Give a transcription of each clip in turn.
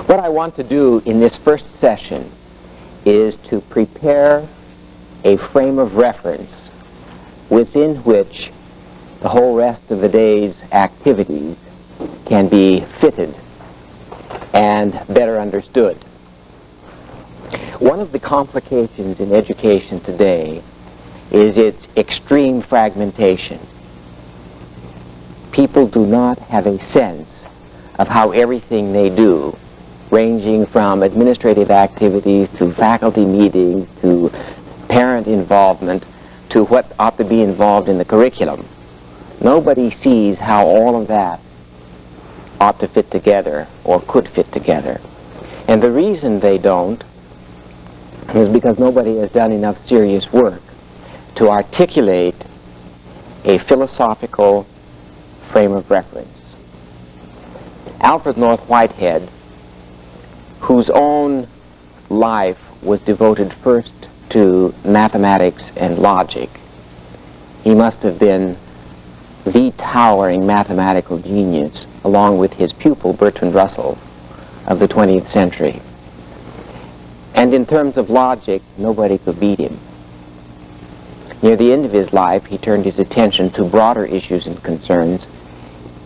What I want to do in this first session is to prepare a frame of reference within which the whole rest of the day's activities can be fitted and better understood. One of the complications in education today is its extreme fragmentation. People do not have a sense of how everything they do, ranging from administrative activities to faculty meetings to parent involvement to what ought to be involved in the curriculum. Nobody sees how all of that ought to fit together or could fit together. And the reason they don't is because nobody has done enough serious work to articulate a philosophical frame of reference. Alfred North Whitehead, whose own life was devoted first to mathematics and logic, he must have been the towering mathematical genius, along with his pupil Bertrand Russell, of the 20th century. And in terms of logic, nobody could beat him. Near the end of his life, he turned his attention to broader issues and concerns,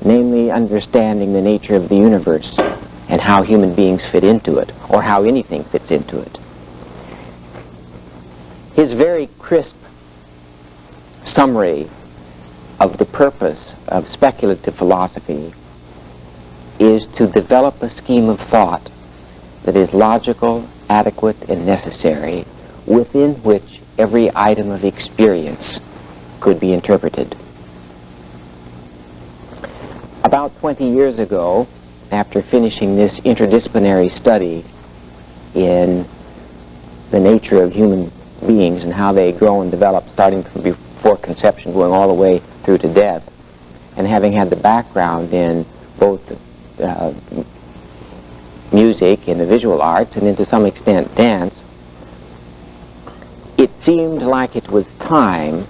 namely understanding the nature of the universe and how human beings fit into it, or how anything fits into it. His very crisp summary of the purpose of speculative philosophy is to develop a scheme of thought that is logical, adequate, and necessary, within which every item of experience could be interpreted. About 20 years ago, after finishing this interdisciplinary study in the nature of human beings and how they grow and develop, starting from before conception, going all the way through to death, and having had the background in both music and the visual arts, and then to some extent dance, it seemed like it was time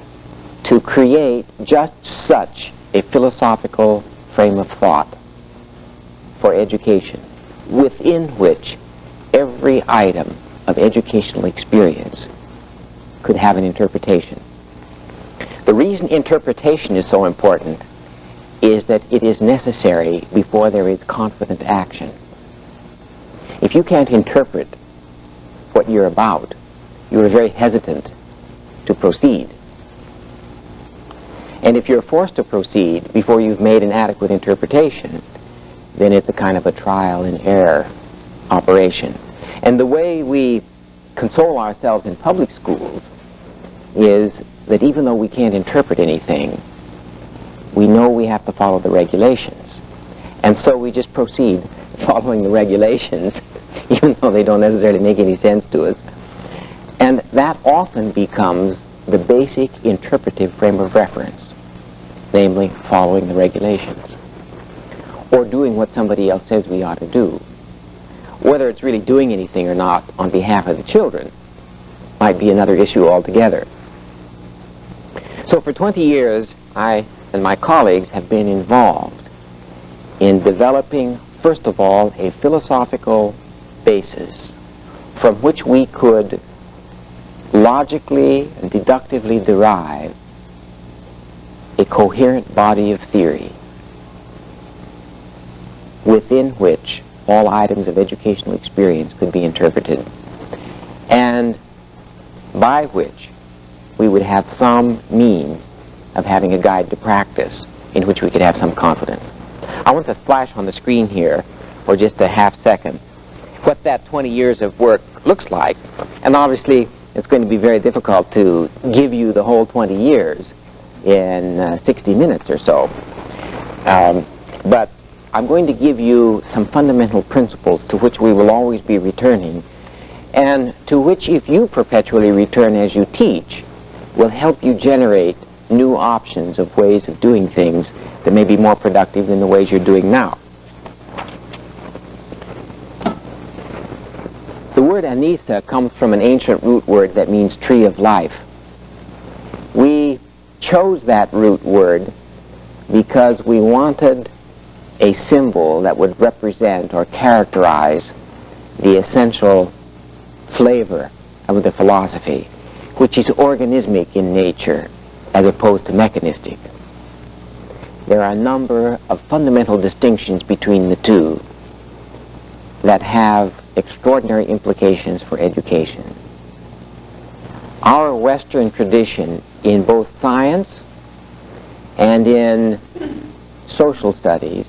to create just such a philosophical frame of thought for education, within which every item of educational experience could have an interpretation. The reason interpretation is so important is that it is necessary before there is confident action. If you can't interpret what you're about, you're very hesitant to proceed. And if you're forced to proceed before you've made an adequate interpretation, then it's a kind of a trial and error operation. And the way we console ourselves in public schools is that even though we can't interpret anything, we know we have to follow the regulations. And so we just proceed following the regulations, even though they don't necessarily make any sense to us. And that often becomes the basic interpretive frame of reference, namely following the regulations, or doing what somebody else says we ought to do. Whether it's really doing anything or not on behalf of the children might be another issue altogether. So for 20 years, I and my colleagues have been involved in developing, first of all, a philosophical basis from which we could logically and deductively derive a coherent body of theory within which all items of educational experience could be interpreted, and by which we would have some means of having a guide to practice in which we could have some confidence. I want to flash on the screen here for just a half second what that 20 years of work looks like, and obviously it's going to be very difficult to give you the whole 20 years in 60 minutes or so. But I'm going to give you some fundamental principles to which we will always be returning, and to which, if you perpetually return as you teach, will help you generate new options of ways of doing things that may be more productive than the ways you're doing now. The word Anisa comes from an ancient root word that means tree of life. We chose that root word because we wanted a symbol that would represent or characterize the essential flavor of the philosophy, which is organismic in nature as opposed to mechanistic. There are a number of fundamental distinctions between the two that have extraordinary implications for education. Our Western tradition in both science and in social studies,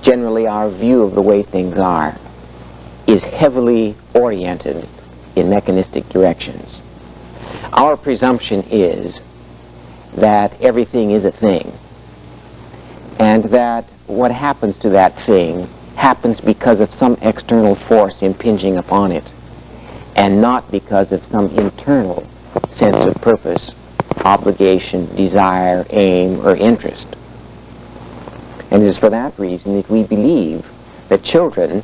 generally our view of the way things are, is heavily oriented in mechanistic directions. Our presumption is that everything is a thing, and that what happens to that thing happens because of some external force impinging upon it, and not because of some internal sense of purpose, obligation, desire, aim, or interest. And it is for that reason that we believe that children,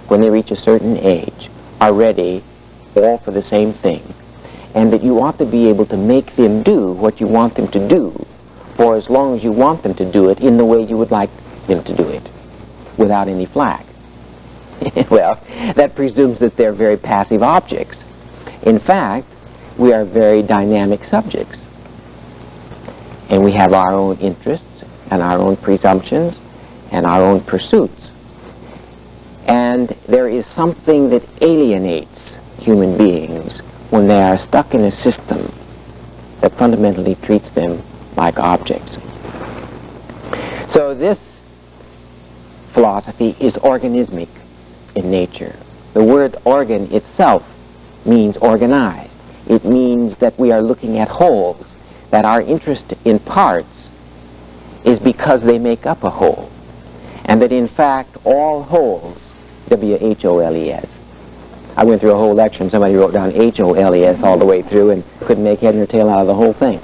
when they reach a certain age, are ready all for the same thing, and that you ought to be able to make them do what you want them to do for as long as you want them to do it in the way you would like them to do it, without any flag. Well, that presumes that they're very passive objects. In fact, we are very dynamic subjects, and we have our own interests and our own presumptions and our own pursuits. And there is something that alienates human beings when they are stuck in a system that fundamentally treats them like objects. So this philosophy is organismic in nature. The word organ itself means organized. It means that we are looking at wholes, that our interest in parts is because they make up a whole, and that in fact all wholes, W-H-O-L-E-S. I went through a whole lecture and somebody wrote down H-O-L-E-S all the way through and couldn't make head nor tail out of the whole thing.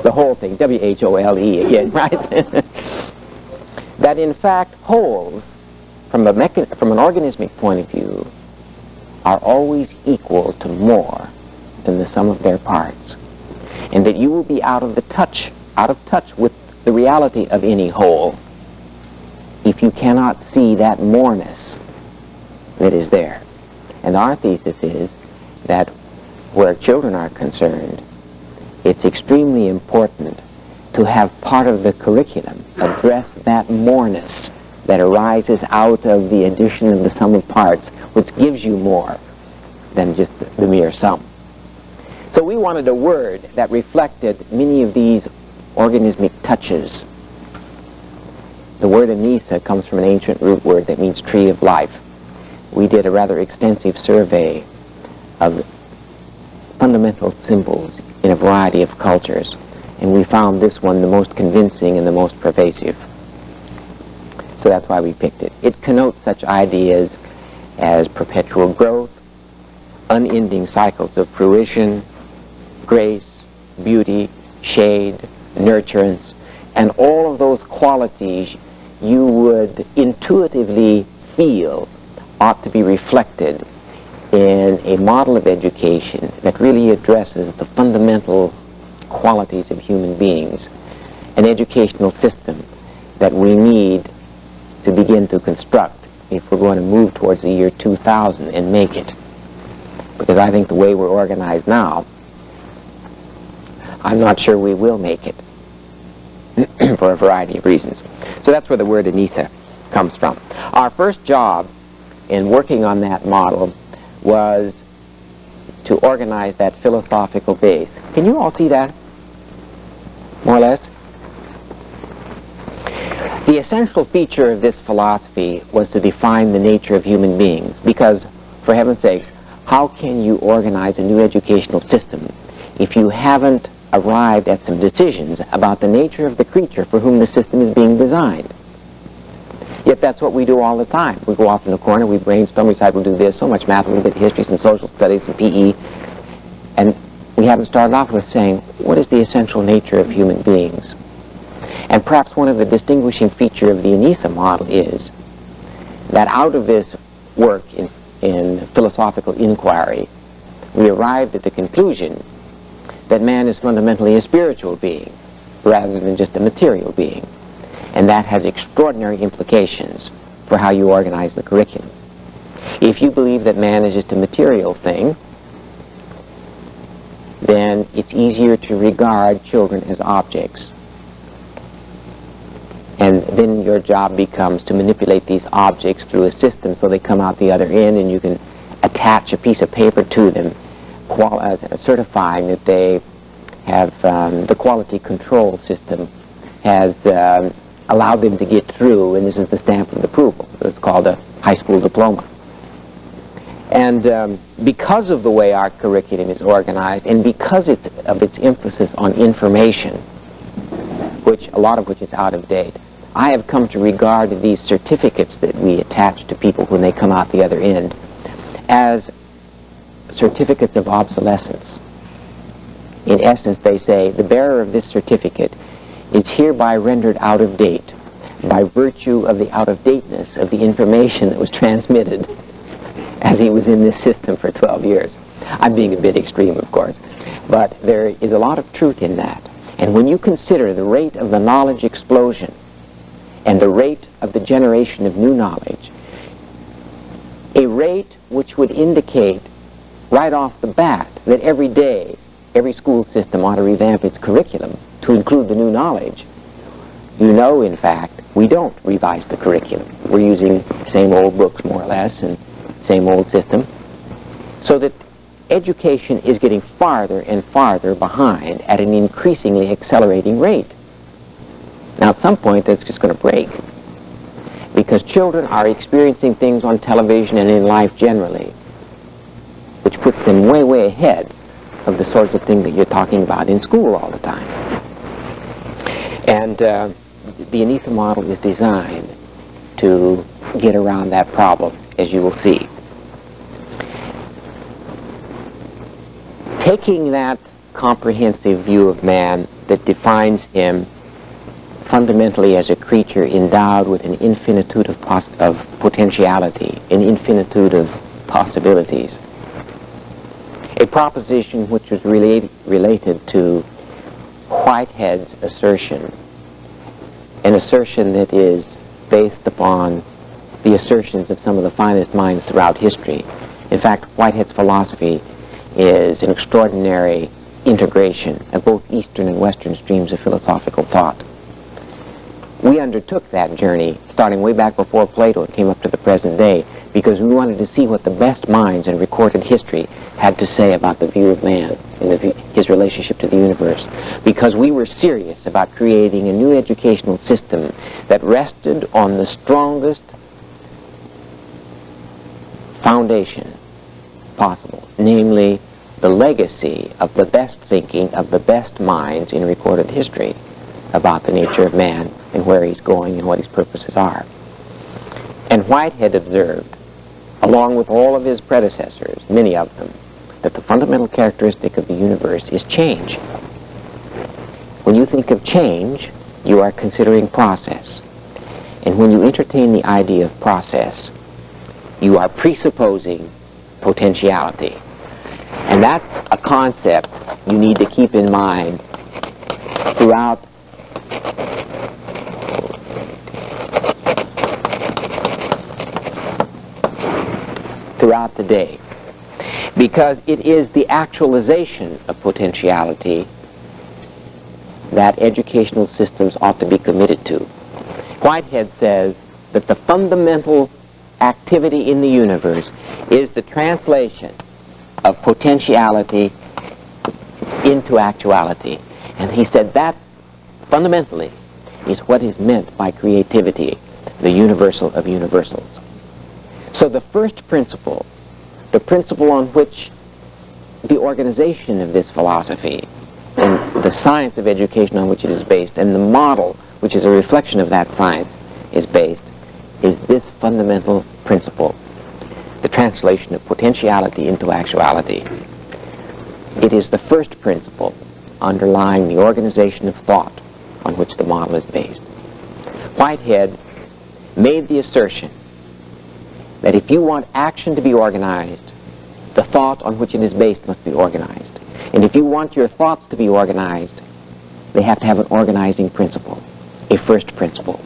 The whole thing, W-H-O-L-E again, right? That in fact wholes, from an organismic point of view, are always equal to more than the sum of their parts. And that you will be out of touch with the reality of any whole if you cannot see that moreness that is there. And our thesis is that where children are concerned, it's extremely important to have part of the curriculum address that moreness that arises out of the addition of the sum of parts, which gives you more than just the mere sum. So we wanted a word that reflected many of these organismic touches. The word Anisa comes from an ancient root word that means tree of life. We did a rather extensive survey of fundamental symbols in a variety of cultures, and we found this one the most convincing and the most pervasive. So that's why we picked it. It connotes such ideas as perpetual growth, unending cycles of fruition, grace, beauty, shade, nurturance, and all of those qualities you would intuitively feel ought to be reflected in a model of education that really addresses the fundamental qualities of human beings, an educational system that we need to begin to construct if we're going to move towards the year 2000 and make it. Because I think the way we're organized now, I'm not sure we will make it for a variety of reasons. So that's where the word Anisa comes from. Our first job in working on that model was to organize that philosophical base. Can you all see that? More or less? The essential feature of this philosophy was to define the nature of human beings, because, for heaven's sakes, how can you organize a new educational system if you haven't arrived at some decisions about the nature of the creature for whom the system is being designed? Yet that's what we do all the time. We go off in the corner, we brainstorm, we decide we'll do this, so much math, a little bit of history, some social studies, some PE, and we haven't started off with saying, what is the essential nature of human beings? And perhaps one of the distinguishing features of the Anisa model is that out of this work in philosophical inquiry, we arrived at the conclusion that man is fundamentally a spiritual being rather than just a material being. And that has extraordinary implications for how you organize the curriculum. If you believe that man is just a material thing, then it's easier to regard children as objects. And then your job becomes to manipulate these objects through a system so they come out the other end, and you can attach a piece of paper to them certifying that they have the quality control system has allowed them to get through, and this is the stamp of approval. So it's called a high school diploma. And because of the way our curriculum is organized, and because of its emphasis on information, a lot of which is out of date, I have come to regard these certificates that we attach to people when they come out the other end as certificates of obsolescence. In essence, they say, the bearer of this certificate is hereby rendered out of date by virtue of the out-of-dateness of the information that was transmitted as he was in this system for 12 years. I'm being a bit extreme, of course, but there is a lot of truth in that. And when you consider the rate of the knowledge explosion and the rate of the generation of new knowledge, a rate which would indicate right off the bat that every day every school system ought to revamp its curriculum to include the new knowledge, you know, in fact, we don't revise the curriculum. We're using the same old books, more or less, and same old system, so that education is getting farther and farther behind at an increasingly accelerating rate. Now, at some point, that's just going to break, because children are experiencing things on television and in life generally, which puts them way, way ahead of the sorts of things that you're talking about in school all the time. And the Anisa model is designed to get around that problem, as you will see. Taking that comprehensive view of man that defines him fundamentally as a creature endowed with an infinitude of potentiality, an infinitude of possibilities, a proposition which was related to Whitehead's assertion, an assertion that is based upon the assertions of some of the finest minds throughout history. In fact, Whitehead's philosophy is an extraordinary integration of both Eastern and Western streams of philosophical thought. We undertook that journey starting way back before Plato and came up to the present day because we wanted to see what the best minds in recorded history had to say about the view of man and his relationship to the universe, because we were serious about creating a new educational system that rested on the strongest foundation possible, namely the legacy of the best thinking of the best minds in recorded history about the nature of man and where he's going and what his purposes are. And Whitehead observed, along with all of his predecessors, many of them, that the fundamental characteristic of the universe is change. When you think of change, you are considering process. And when you entertain the idea of process, you are presupposing potentiality. And that's a concept you need to keep in mind throughout the day, because it is the actualization of potentiality that educational systems ought to be committed to. Whitehead says that the fundamental activity in the universe is the translation of potentiality into actuality. And he said that fundamentally is what is meant by creativity, the universal of universals. So the first principle, the principle on which the organization of this philosophy and the science of education on which it is based, and the model which is a reflection of that science is based, is this fundamental principle, the translation of potentiality into actuality. It is the first principle underlying the organization of thought on which the model is based. Whitehead made the assertion that if you want action to be organized, the thought on which it is based must be organized. And if you want your thoughts to be organized, they have to have an organizing principle, a first principle.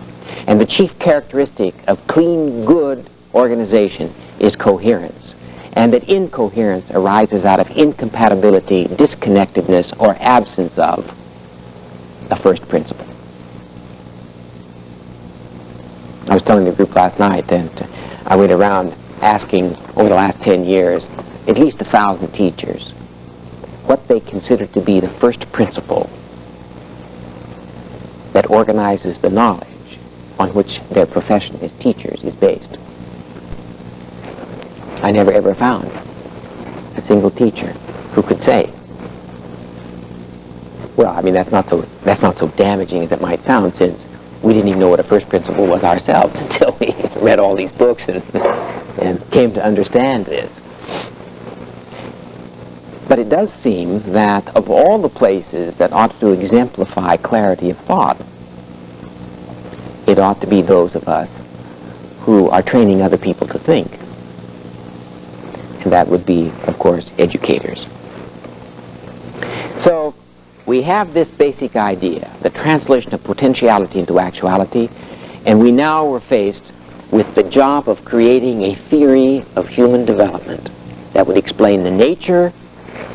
And the chief characteristic of clean, good organization is coherence, and that incoherence arises out of incompatibility, disconnectedness, or absence of a first principle. I was telling the group last night that I went around asking over the last 10 years at least 1,000 teachers what they consider to be the first principle that organizes the knowledge on which their profession as teachers is based. I never ever found a single teacher who could say, well, I mean, that's not so damaging as it might sound, since we didn't even know what a first principle was ourselves until we read all these books and came to understand this. But it does seem that of all the places that ought to exemplify clarity of thought, it ought to be those of us who are training other people to think. And that would be, of course, educators. So we have this basic idea, the translation of potentiality into actuality, and we now were faced with the job of creating a theory of human development that would explain the nature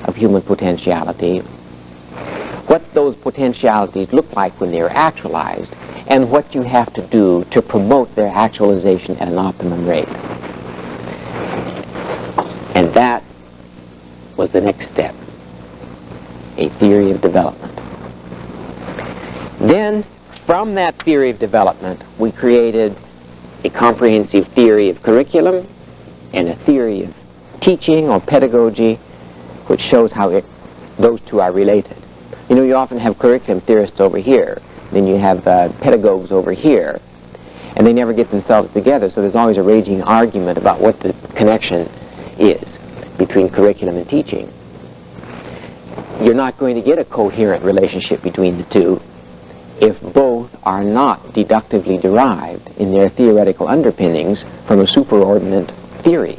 of human potentiality, what those potentialities look like when they're actualized, and what you have to do to promote their actualization at an optimum rate. And that was the next step, a theory of development. Then, from that theory of development, we created a comprehensive theory of curriculum and a theory of teaching or pedagogy, which shows how those two are related. You know, you often have curriculum theorists over here, then you have pedagogues over here, and they never get themselves together, so there's always a raging argument about what the connection is between curriculum and teaching. You're not going to get a coherent relationship between the two if both are not deductively derived in their theoretical underpinnings from a superordinate theory,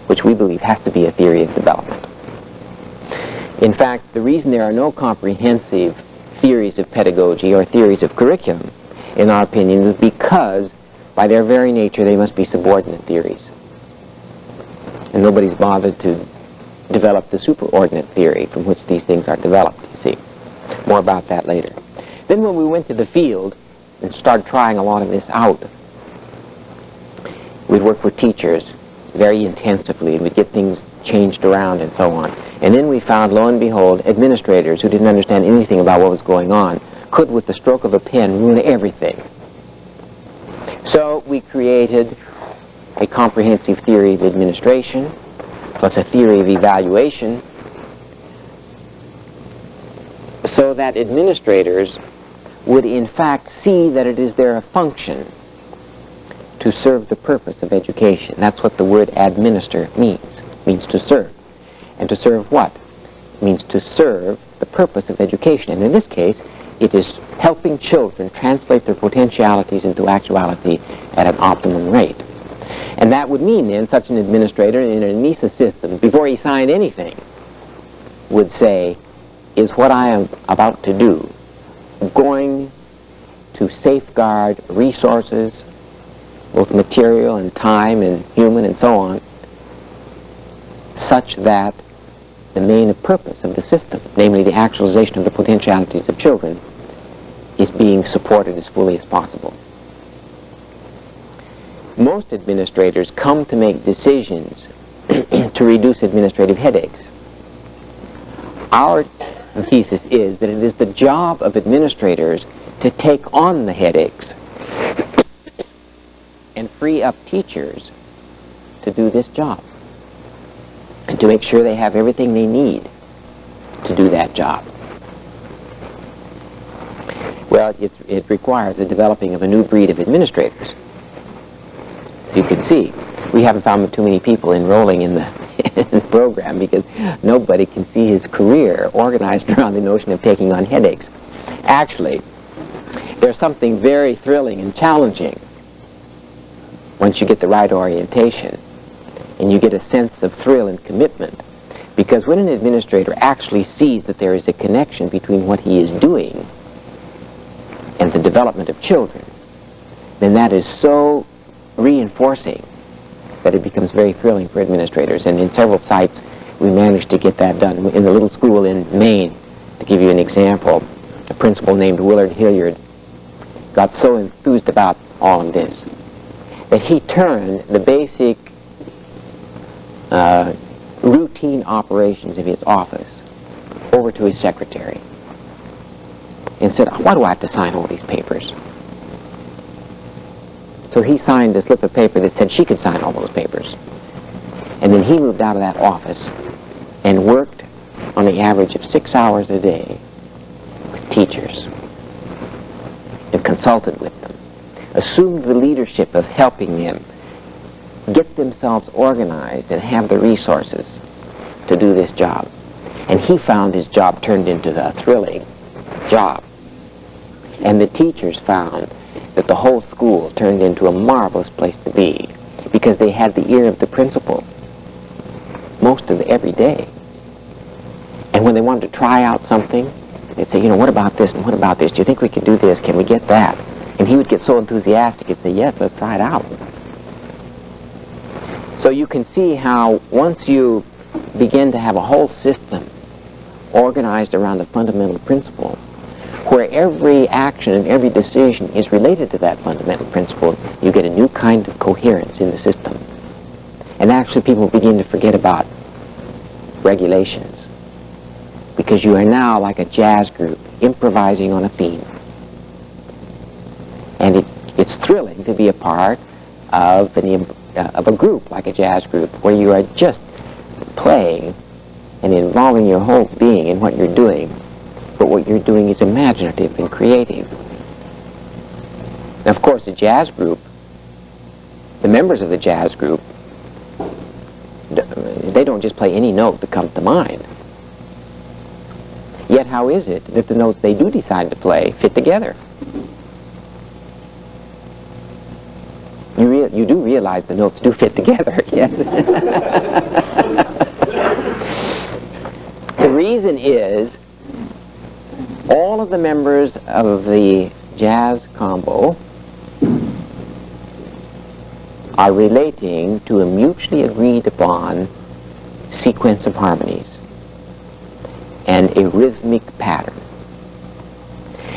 which we believe has to be a theory of development. In fact, the reason there are no comprehensive theories of pedagogy or theories of curriculum, in our opinion, is because, by their very nature, they must be subordinate theories. And nobody's bothered to develop the superordinate theory from which these things are developed, you see. More about that later. Then when we went to the field and started trying a lot of this out, we'd work with teachers very intensively, and we'd get things changed around and so on. And then we found, lo and behold, administrators who didn't understand anything about what was going on could, with the stroke of a pen, ruin everything. So we created a comprehensive theory of administration, plus a theory of evaluation, so that administrators would in fact see that it is their function to serve the purpose of education. That's what the word administer means. It means to serve. And to serve what? It means to serve the purpose of education. And in this case, it is helping children translate their potentialities into actuality at an optimum rate. And that would mean then such an administrator in an Anisa system, before he signed anything, would say, is what I am about to do going to safeguard resources, both material and time and human and so on, such that the main purpose of the system, namely the actualization of the potentialities of children, is being supported as fully as possible. Most administrators come to make decisions to reduce administrative headaches. Our thesis is that it is the job of administrators to take on the headaches and free up teachers to do this job, and to make sure they have everything they need to do that job. Well, it requires the developing of a new breed of administrators. As you can see, we haven't found too many people enrolling in the program because nobody can see his career organized around the notion of taking on headaches. Actually, there's something very thrilling and challenging once you get the right orientation and you get a sense of thrill and commitment, because when an administrator actually sees that there is a connection between what he is doing and the development of children, then that is so reinforcing that it becomes very thrilling for administrators. And in several sites, we managed to get that done. In the little school in Maine, to give you an example, a principal named Willard Hilliard got so enthused about all of this that he turned the basic routine operations of his office over to his secretary and said, why do I have to sign all these papers? So he signed a slip of paper that said she could sign all those papers. And then he moved out of that office and worked on the average of 6 hours a day with teachers and consulted with them, assumed the leadership of helping them get themselves organized and have the resources to do this job. And he found his job turned into a thrilling job. And the teachers found that the whole school turned into a marvelous place to be because they had the ear of the principal most of every day. And when they wanted to try out something, they'd say, what about this and what about this? Do you think we can do this? Can we get that? And he would get so enthusiastic and say, yes, let's try it out. So you can see how once you begin to have a whole system organized around a fundamental principle, where every action and every decision is related to that fundamental principle, you get a new kind of coherence in the system. And actually people begin to forget about regulations, because you are now like a jazz group improvising on a theme. And it's thrilling to be a part of a group like a jazz group where you are just playing and involving your whole being in what you're doing, but what you're doing is imaginative and creative. Now, of course, the jazz group, the members of the jazz group, they don't just play any note that comes to mind. Yet how is it that the notes they do decide to play fit together? You do realize the notes do fit together, yes? The reason is all of the members of the jazz combo are relating to a mutually agreed upon sequence of harmonies and a rhythmic pattern.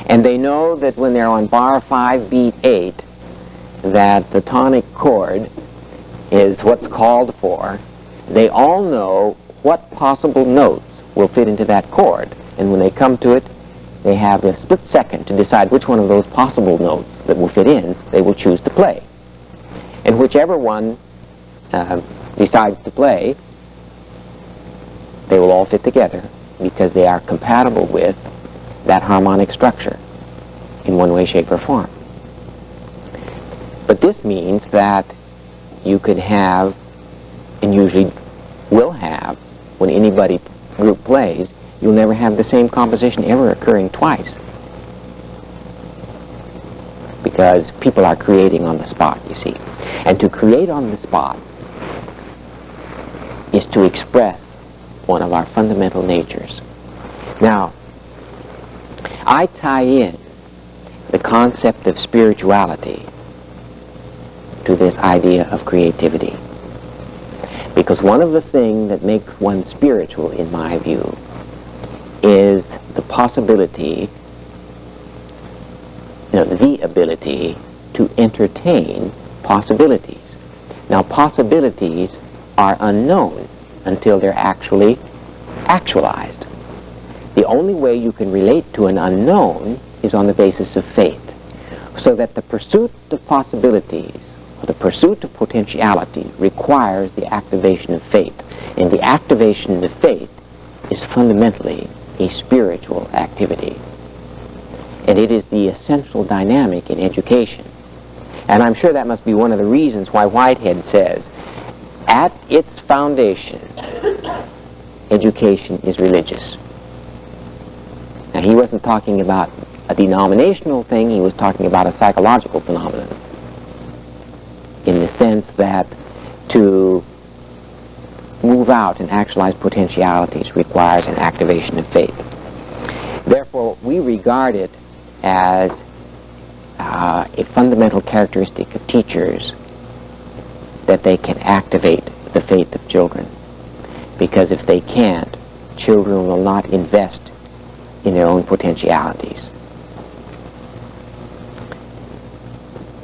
And they know that when they're on bar 5, beat 8, that the tonic chord is what's called for. They all know what possible notes will fit into that chord. And when they come to it, they have a split second to decide which one of those possible notes that will fit in they will choose to play. And whichever one decides to play, they will all fit together because they are compatible with that harmonic structure in one way, shape, or form. But this means that you could have, and usually will have, when anybody group plays, you'll never have the same composition ever occurring twice. Because people are creating on the spot, you see. And to create on the spot is to express one of our fundamental natures. Now, I tie in the concept of spirituality to this idea of creativity. Because one of the things that makes one spiritual, in my view, is the possibility, the ability to entertain possibilities. Now, possibilities are unknown until they're actually actualized. The only way you can relate to an unknown is on the basis of faith. So that the pursuit of possibilities, or the pursuit of potentiality, requires the activation of faith. And the activation of faith is fundamentally a spiritual activity. And it is the essential dynamic in education. And I'm sure that must be one of the reasons why Whitehead says, at its foundation, education is religious. Now, he wasn't talking about a denominational thing, he was talking about a psychological phenomenon, in the sense that to move out and actualize potentialities requires an activation of faith. Therefore, we regard it as a fundamental characteristic of teachers that they can activate the faith of children. Because if they can't, children will not invest in their own potentialities.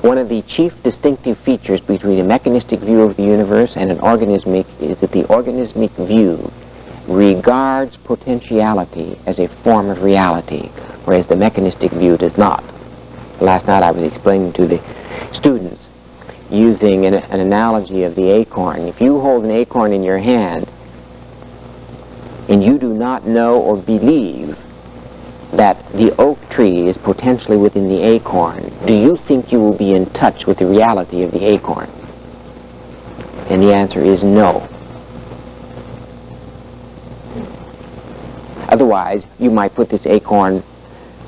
One of the chief distinctive features between a mechanistic view of the universe and an organismic is that the organismic view regards potentiality as a form of reality, whereas the mechanistic view does not. Last night I was explaining to the students using an analogy of the acorn. If you hold an acorn in your hand and you do not know or believe that the oak tree is potentially within the acorn, do you think you will be in touch with the reality of the acorn? And the answer is no. Otherwise, you might put this acorn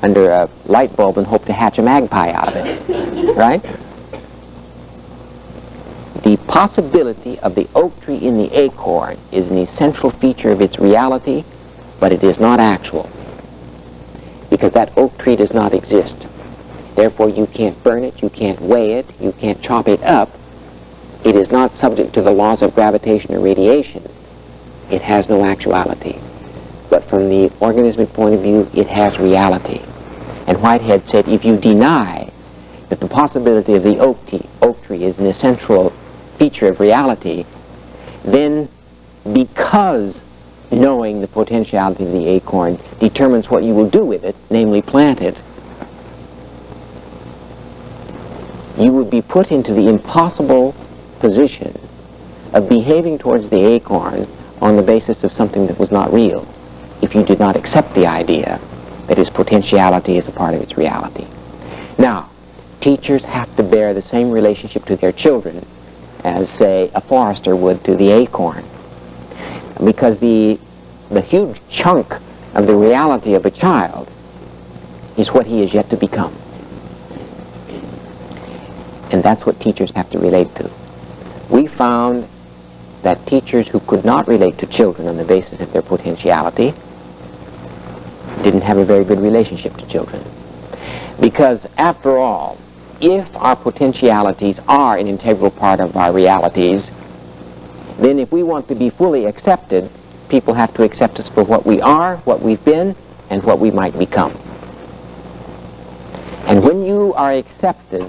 under a light bulb and hope to hatch a magpie out of it, right? The possibility of the oak tree in the acorn is an essential feature of its reality, but it is not actual, because that oak tree does not exist. Therefore, you can't burn it, you can't weigh it, you can't chop it up. It is not subject to the laws of gravitation or radiation. It has no actuality. But from the organismic point of view, it has reality. And Whitehead said, if you deny that the possibility of the oak tree is an essential feature of reality, then because knowing the potentiality of the acorn determines what you will do with it, namely plant it, you would be put into the impossible position of behaving towards the acorn on the basis of something that was not real, if you did not accept the idea that its potentiality is a part of its reality. Now, teachers have to bear the same relationship to their children as, say, a forester would to the acorn, because the huge chunk of the reality of a child is what he is yet to become. And that's what teachers have to relate to. We found that teachers who could not relate to children on the basis of their potentiality didn't have a very good relationship to children. Because, after all, if our potentialities are an integral part of our realities, then if we want to be fully accepted, people have to accept us for what we are, what we've been, and what we might become. And when you are accepted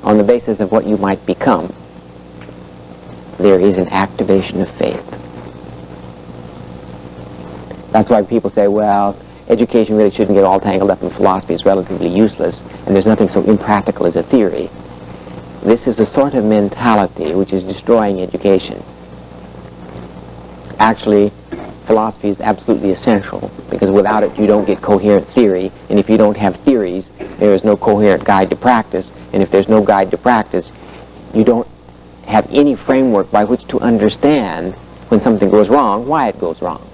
on the basis of what you might become, there is an activation of faith. That's why people say, well, education really shouldn't get all tangled up in philosophy. It's relatively useless, and there's nothing so impractical as a theory. This is a sort of mentality which is destroying education. Actually, philosophy is absolutely essential, because without it you don't get coherent theory, and if you don't have theories, there is no coherent guide to practice, and if there's no guide to practice, you don't have any framework by which to understand when something goes wrong, why it goes wrong.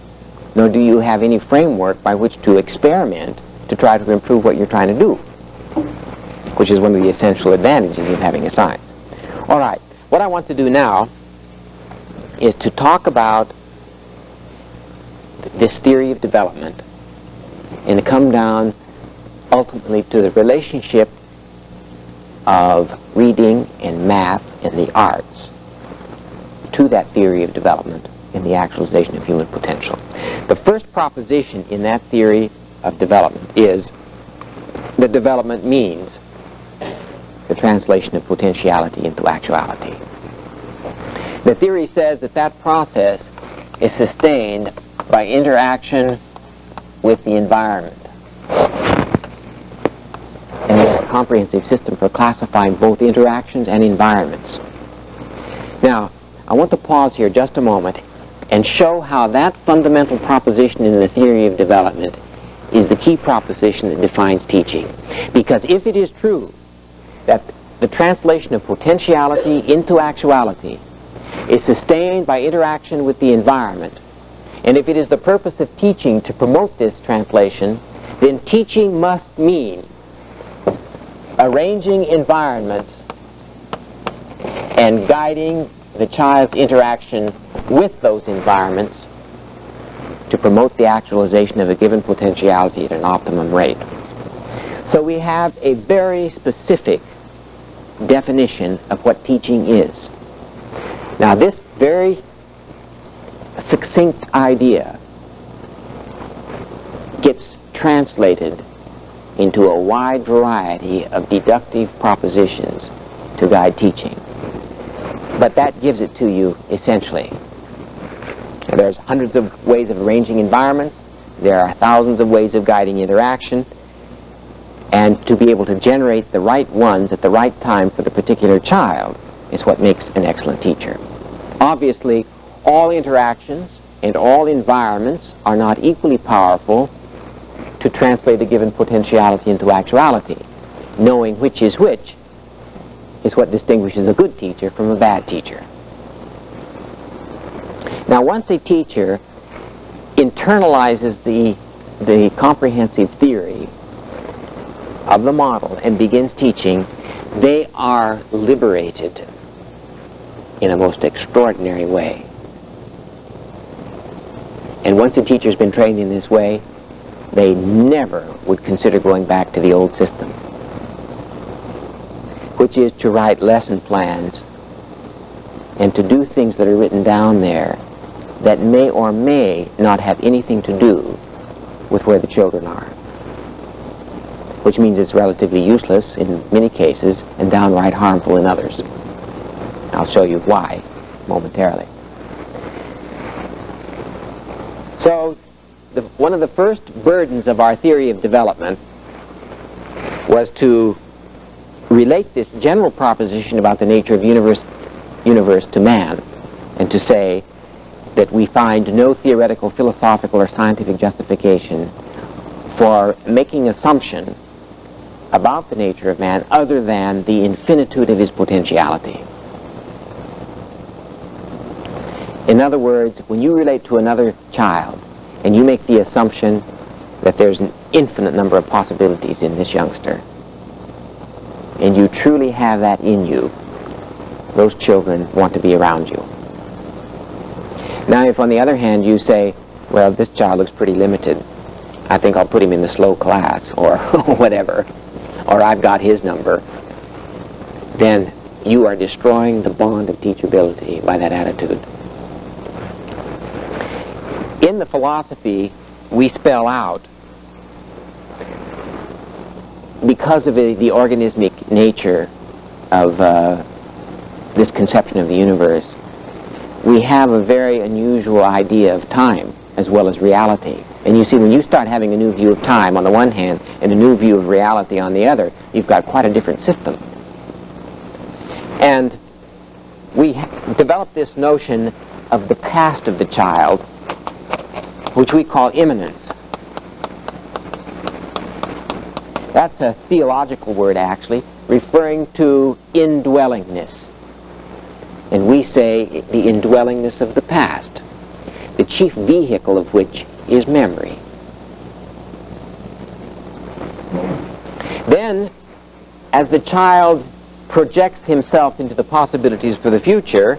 Nor do you have any framework by which to experiment to try to improve what you're trying to do, which is one of the essential advantages of having a science. All right, what I want to do now is to talk about this theory of development and to come down ultimately to the relationship of reading and math and the arts to that theory of development in the actualization of human potential. The first proposition in that theory of development is that development means the translation of potentiality into actuality. The theory says that that process is sustained by interaction with the environment. And there's a comprehensive system for classifying both interactions and environments. Now, I want to pause here just a moment and show how that fundamental proposition in the theory of development is the key proposition that defines teaching. Because if it is true that the translation of potentiality into actuality is sustained by interaction with the environment, and if it is the purpose of teaching to promote this translation, then teaching must mean arranging environments and guiding the child's interaction with those environments to promote the actualization of a given potentiality at an optimum rate. So we have a very specific definition of what teaching is. Now, this very succinct idea gets translated into a wide variety of deductive propositions to guide teaching. But that gives it to you essentially. There's hundreds of ways of arranging environments. There are thousands of ways of guiding interaction. And to be able to generate the right ones at the right time for the particular child is what makes an excellent teacher. Obviously, all interactions and all environments are not equally powerful to translate a given potentiality into actuality. Knowing which is what distinguishes a good teacher from a bad teacher. Now, once a teacher internalizes the comprehensive theory of the model and begins teaching, they are liberated in a most extraordinary way. And once a teacher's been trained in this way, they never would consider going back to the old system, which is to write lesson plans and to do things that are written down there that may or may not have anything to do with where the children are, which means it's relatively useless in many cases and downright harmful in others. I'll show you why momentarily. So, one of the first burdens of our theory of development was to relate this general proposition about the nature of universe to man, and to say that we find no theoretical, philosophical, or scientific justification for making assumption about the nature of man other than the infinitude of his potentiality. In other words, when you relate to another child and you make the assumption that there's an infinite number of possibilities in this youngster, and you truly have that in you, those children want to be around you. Now, if on the other hand you say, well, this child looks pretty limited, I think I'll put him in the slow class, or whatever, or I've got his number, then you are destroying the bond of teachability by that attitude. In the philosophy, we spell out, because of the organismic nature of this conception of the universe, we have a very unusual idea of time as well as reality. And you see, when you start having a new view of time on the one hand and a new view of reality on the other, you've got quite a different system. And we developed this notion of the past of the child, which we call immanence. That's a theological word, actually, referring to indwellingness. And we say the indwellingness of the past, the chief vehicle of which is memory. Then, as the child projects himself into the possibilities for the future,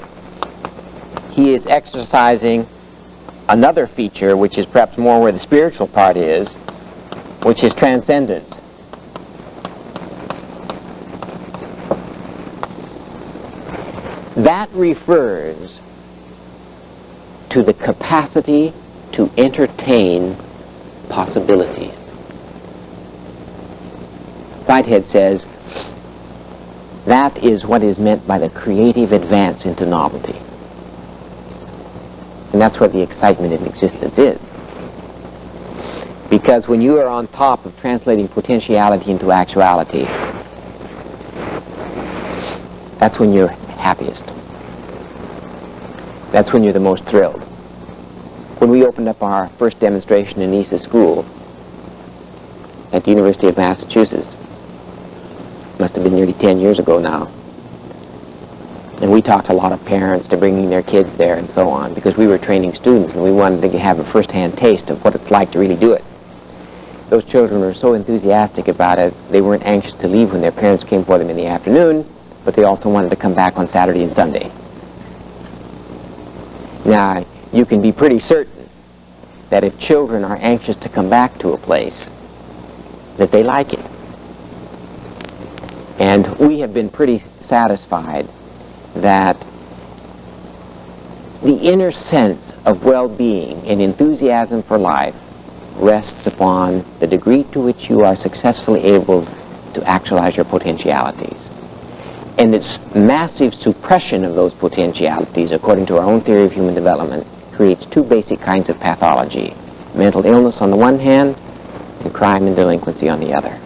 he is exercising another feature, which is perhaps more where the spiritual part is, which is transcendence. That refers to the capacity to entertain possibilities. Whitehead says that is what is meant by the creative advance into novelty. And that's where the excitement in existence is. Because when you are on top of translating potentiality into actuality, that's when you're happiest. That's when you're the most thrilled. When we opened up our first demonstration in Anisa School at the University of Massachusetts, must have been nearly 10 years ago now, and we talked to a lot of parents to bringing their kids there and so on, because we were training students and we wanted to have a first-hand taste of what it's like to really do it. Those children were so enthusiastic about it, they weren't anxious to leave when their parents came for them in the afternoon, but they also wanted to come back on Saturday and Sunday. Now, you can be pretty certain that if children are anxious to come back to a place, that they like it. And we have been pretty satisfied that the inner sense of well-being and enthusiasm for life rests upon the degree to which you are successfully able to actualize your potentialities. And its massive suppression of those potentialities, according to our own theory of human development, creates two basic kinds of pathology: mental illness on the one hand, and crime and delinquency on the other.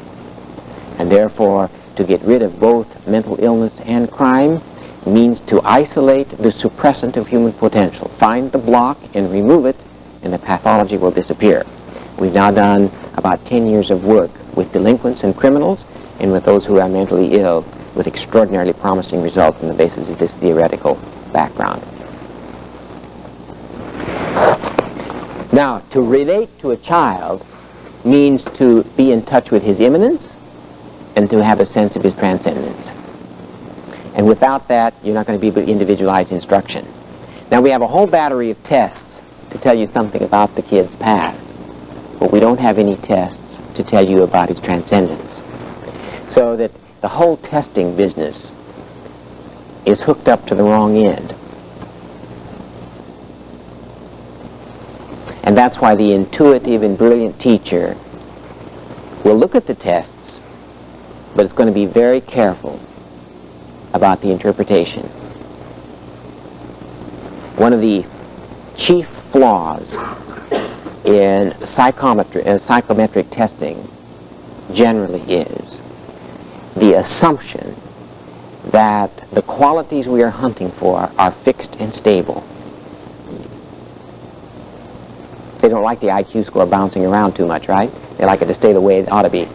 And therefore, to get rid of both mental illness and crime means to isolate the suppressant of human potential. Find the block and remove it, and the pathology will disappear. We've now done about 10 years of work with delinquents and criminals, and with those who are mentally ill, with extraordinarily promising results on the basis of this theoretical background. Now, to relate to a child means to be in touch with his immanence and to have a sense of his transcendence. And without that, you're not going to be able to individualize instruction. Now, we have a whole battery of tests to tell you something about the kid's past, but we don't have any tests to tell you about his transcendence. So that the whole testing business is hooked up to the wrong end. And that's why the intuitive and brilliant teacher will look at the tests, but it's going to be very careful about the interpretation. One of the chief flaws in psychometric testing generally is the assumption that the qualities we are hunting for are fixed and stable. They don't like the IQ score bouncing around too much, right? They like it to stay the way it ought to be.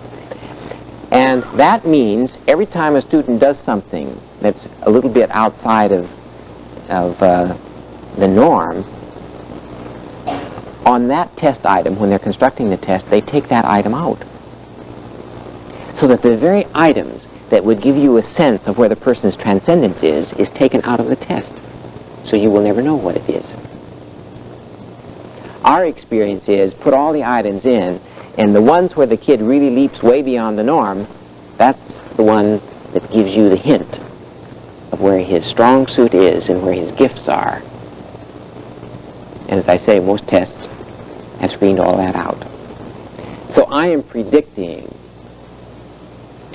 And that means every time a student does something that's a little bit outside of the norm, on that test item, when they're constructing the test, they take that item out. So that the very items that would give you a sense of where the person's transcendence is taken out of the test. So you will never know what it is. Our experience is put all the items in, and the ones where the kid really leaps way beyond the norm, that's the one that gives you the hint of where his strong suit is and where his gifts are. And as I say, most tests have screened all that out. So I am predicting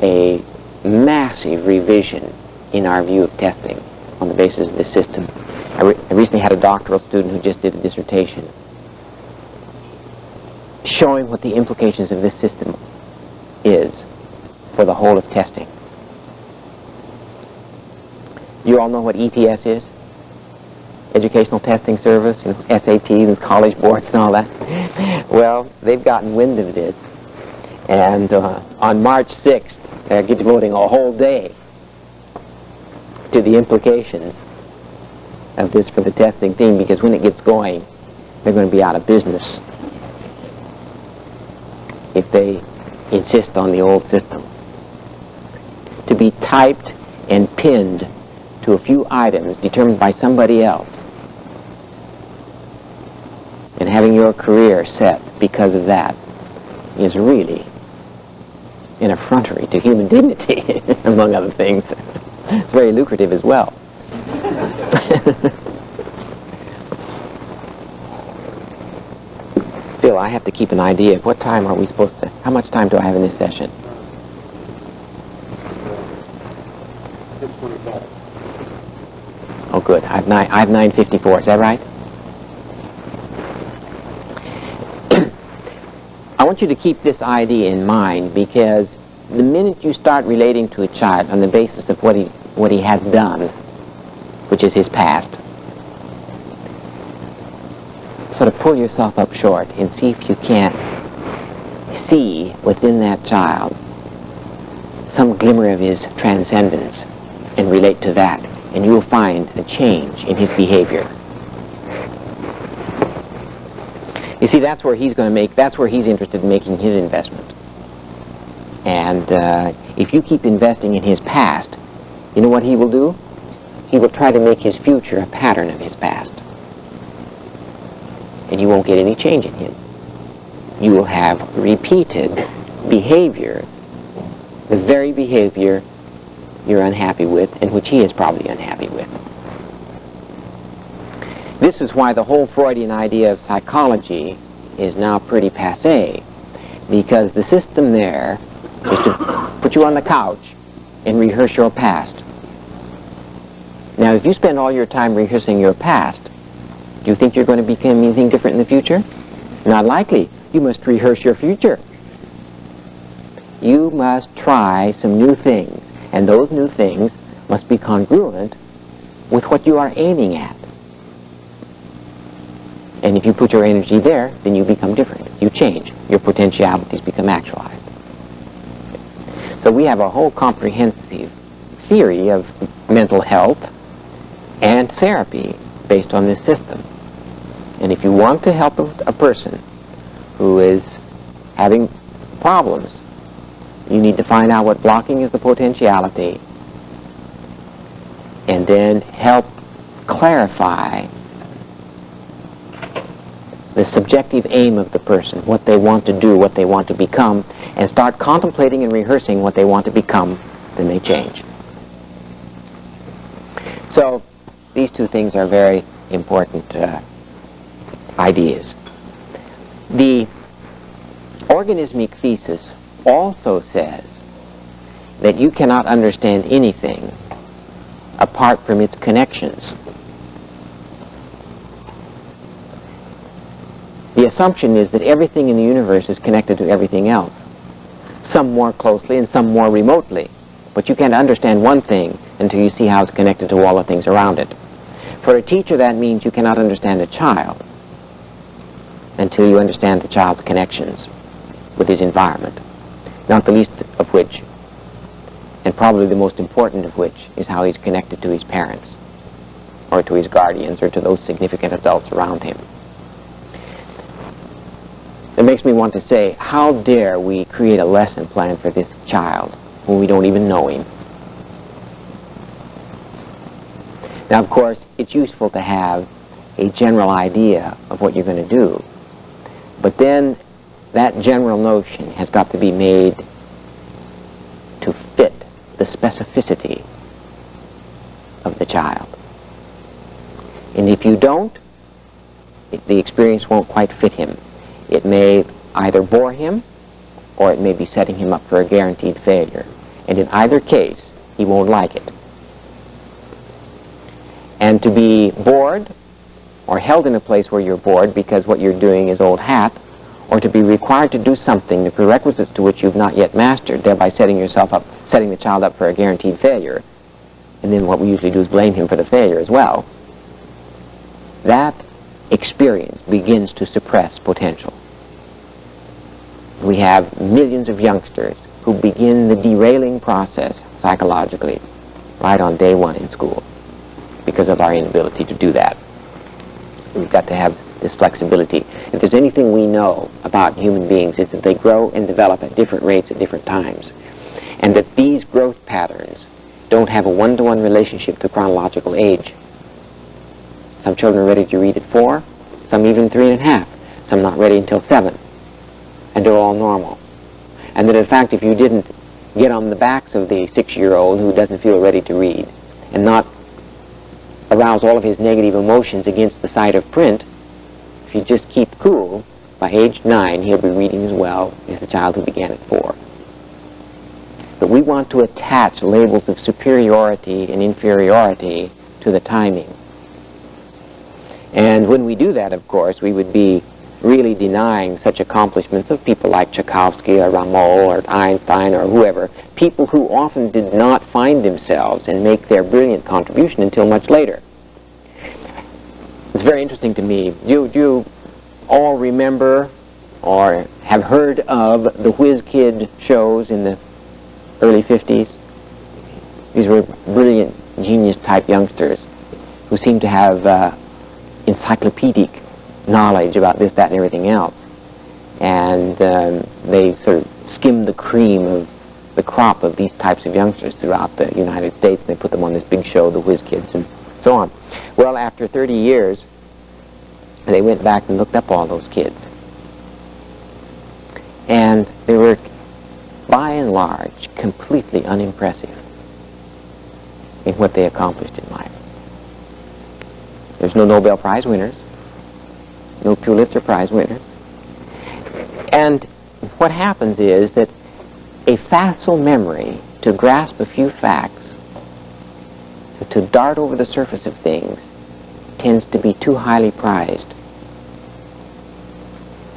a massive revision in our view of testing on the basis of this system. I recently had a doctoral student who just did a dissertation showing what the implications of this system is for the whole of testing. You all know what ETS is? Educational Testing Service, SATs and college boards and all that. Well, they've gotten wind of this, and on March 6th, they're devoting a whole day to the implications of this for the testing thing, because when it gets going, they're going to be out of business if they insist on the old system. To be typed and pinned to a few items determined by somebody else, and having your career set because of that, is really an effrontery to human dignity, among other things. It's very lucrative as well. Still, I have to keep an idea of what time are we supposed to, how much time do I have in this session? 6:25. Oh, good. I have 9:54. Is that right? I want you to keep this idea in mind, because the minute you start relating to a child on the basis of what he has done, which is his past, sort of pull yourself up short and see if you can't see within that child some glimmer of his transcendence and relate to that, and you will find a change in his behavior. You see, that's where he's interested in making his investment. And if you keep investing in his past, you know what he will do? He will try to make his future a pattern of his past. And you won't get any change in him. You will have repeated behavior, the very behavior you're unhappy with and which he is probably unhappy with. This is why the whole Freudian idea of psychology is now pretty passé, because the system there is to put you on the couch and rehearse your past. Now, if you spend all your time rehearsing your past, do you think you're going to become anything different in the future? Not likely. You must rehearse your future. You must try some new things, and those new things must be congruent with what you are aiming at. And if you put your energy there, then you become different. You change. Your potentialities become actualized. So we have a whole comprehensive theory of mental health and therapy based on this system. And if you want to help a person who is having problems, you need to find out what blocking is the potentiality and then help clarify the subjective aim of the person, what they want to do, what they want to become, and start contemplating and rehearsing what they want to become, then they change. So these two things are very important ideas. The organismic thesis also says that you cannot understand anything apart from its connections. The assumption is that everything in the universe is connected to everything else, some more closely and some more remotely. But you can't understand one thing until you see how it's connected to all the things around it. For a teacher, that means you cannot understand a child until you understand the child's connections with his environment, not the least of which, and probably the most important of which, is how he's connected to his parents, or to his guardians, or to those significant adults around him. It makes me want to say, how dare we create a lesson plan for this child when we don't even know him? Now, of course, it's useful to have a general idea of what you're going to do, but then that general notion has got to be made to fit the specificity of the child. And if you don't, the experience won't quite fit him. It may either bore him, or it may be setting him up for a guaranteed failure. And in either case, he won't like it. And to be bored, or held in a place where you're bored because what you're doing is old hat, or to be required to do something, the prerequisites to which you've not yet mastered, thereby setting the child up for a guaranteed failure, and then what we usually do is blame him for the failure as well, that experience begins to suppress potential. We have millions of youngsters who begin the derailing process psychologically right on day one in school because of our inability to do that. We've got to have this flexibility. If there's anything we know about human beings, it's that they grow and develop at different rates at different times, and that these growth patterns don't have a one-to-one relationship to chronological age. Some children are ready to read at 4, some even 3.5, some not ready until 7, and they're all normal. And that in fact, if you didn't get on the backs of the 6-year-old who doesn't feel ready to read, and not arouse all of his negative emotions against the sight of print, if you just keep cool, by age 9 he'll be reading as well as the child who began at 4. But we want to attach labels of superiority and inferiority to the timing. And when we do that, of course, we would be really denying such accomplishments of people like Tchaikovsky or Rameau or Einstein or whoever, people who often did not find themselves and make their brilliant contribution until much later. It's very interesting to me. Do you all remember or have heard of the Whiz Kid shows in the early 50s? These were brilliant, genius-type youngsters who seemed to have encyclopedic knowledge about this, that, and everything else. And they sort of skimmed the cream of the crop of these types of youngsters throughout the United States, and they put them on this big show, the Whiz Kids, and so on. Well, after 30 years, they went back and looked up all those kids. And they were, by and large, completely unimpressive. in what they accomplished in life. There's no Nobel Prize winners, no Pulitzer Prize winners. And what happens is that a facile memory to grasp a few facts, to dart over the surface of things, tends to be too highly prized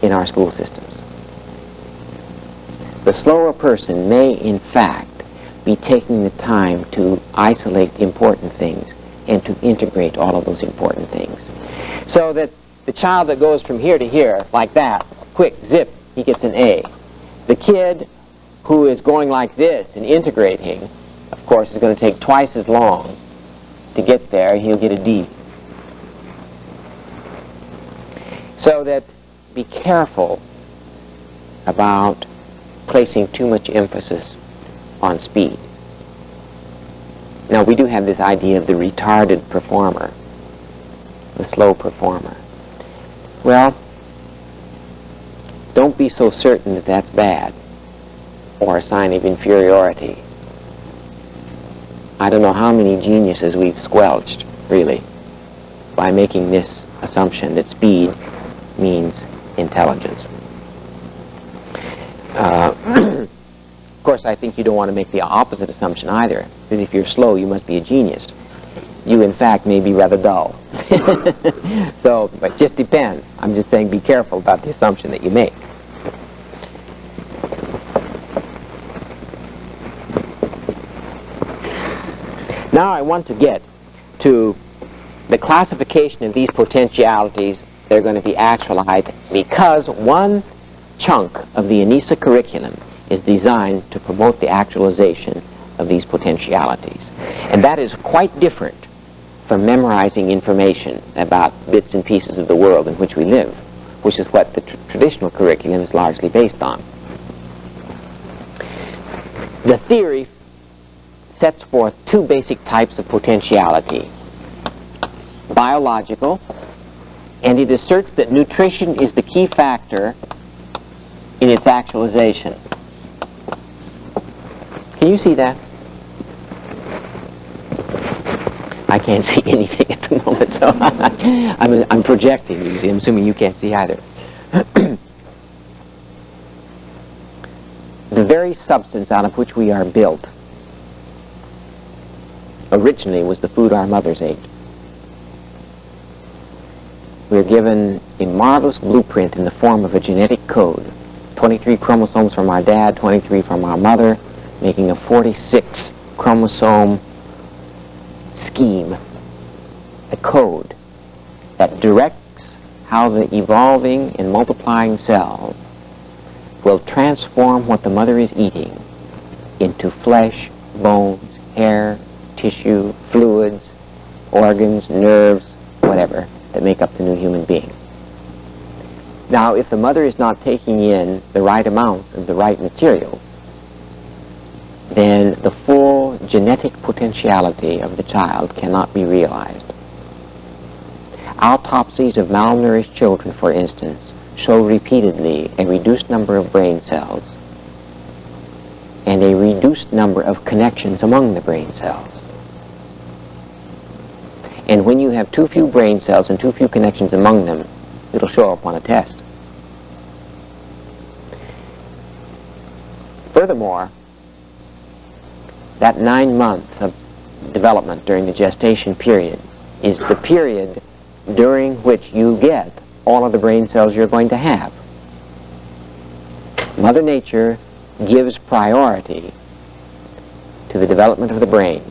in our school systems. The slower person may, in fact, be taking the time to isolate important things and to integrate all of those important things. So that the child that goes from here to here, like that, quick, zip, he gets an A. The kid who is going like this and integrating, of course, is going to take twice as long to get there. He'll get a D. So that be careful about placing too much emphasis on speed. Now, we do have this idea of the retarded performer, the slow performer. Well, don't be so certain that that's bad or a sign of inferiority. I don't know how many geniuses we've squelched, really, by making this assumption that speed means intelligence. Of course, I think you don't want to make the opposite assumption either, because if you're slow, you must be a genius. You, in fact, may be rather dull. So, but it just depends. I'm just saying be careful about the assumption that you make. Now I want to get to the classification of these potentialities that are going to be actualized, because one chunk of the Anisa curriculum is designed to promote the actualization of these potentialities. And that is quite different from memorizing information about bits and pieces of the world in which we live, which is what the traditional curriculum is largely based on. The theory sets forth two basic types of potentiality: biological, and it asserts that nutrition is the key factor in its actualization. Can you see that? I can't see anything at the moment, so I'm projecting, you see. I'm assuming you can't see either. The very substance out of which we are built originally was the food our mothers ate. We're given a marvelous blueprint in the form of a genetic code. 23 chromosomes from our dad, 23 from our mother, making a 46 chromosome scheme, a code that directs how the evolving and multiplying cells will transform what the mother is eating into flesh, bones, hair, tissue, fluids, organs, nerves, whatever, that make up the new human being. Now, if the mother is not taking in the right amounts of the right materials, then the full genetic potentiality of the child cannot be realized. Autopsies of malnourished children, for instance, show repeatedly a reduced number of brain cells and a reduced number of connections among the brain cells. And when you have too few brain cells and too few connections among them, it'll show up on a test. Furthermore, that 9 months of development during the gestation period is the period during which you get all of the brain cells you're going to have. Mother Nature gives priority to the development of the brain.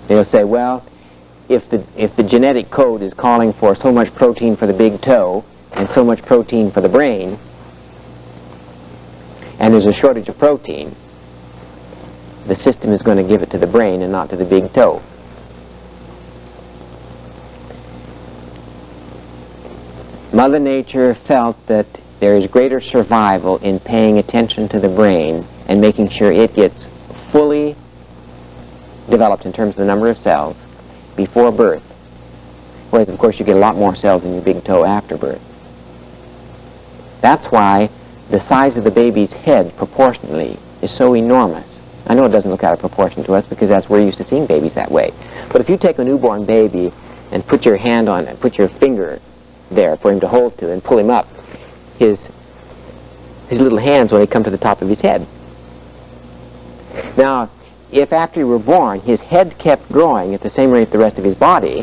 They'll say, well, if the genetic code is calling for so much protein for the big toe and so much protein for the brain, and there's a shortage of protein, the system is going to give it to the brain and not to the big toe. Mother Nature felt that there is greater survival in paying attention to the brain and making sure it gets fully developed in terms of the number of cells before birth. Whereas, of course, you get a lot more cells in your big toe after birth. That's why the size of the baby's head proportionally is so enormous I know it doesn't look out of proportion to us because we're used to seeing babies that way. But if you take a newborn baby and put your hand on it, put your finger there for him to hold to and pull him up, his little hands only come to the top of his head. Now, if after you were born his head kept growing at the same rate the rest of his body,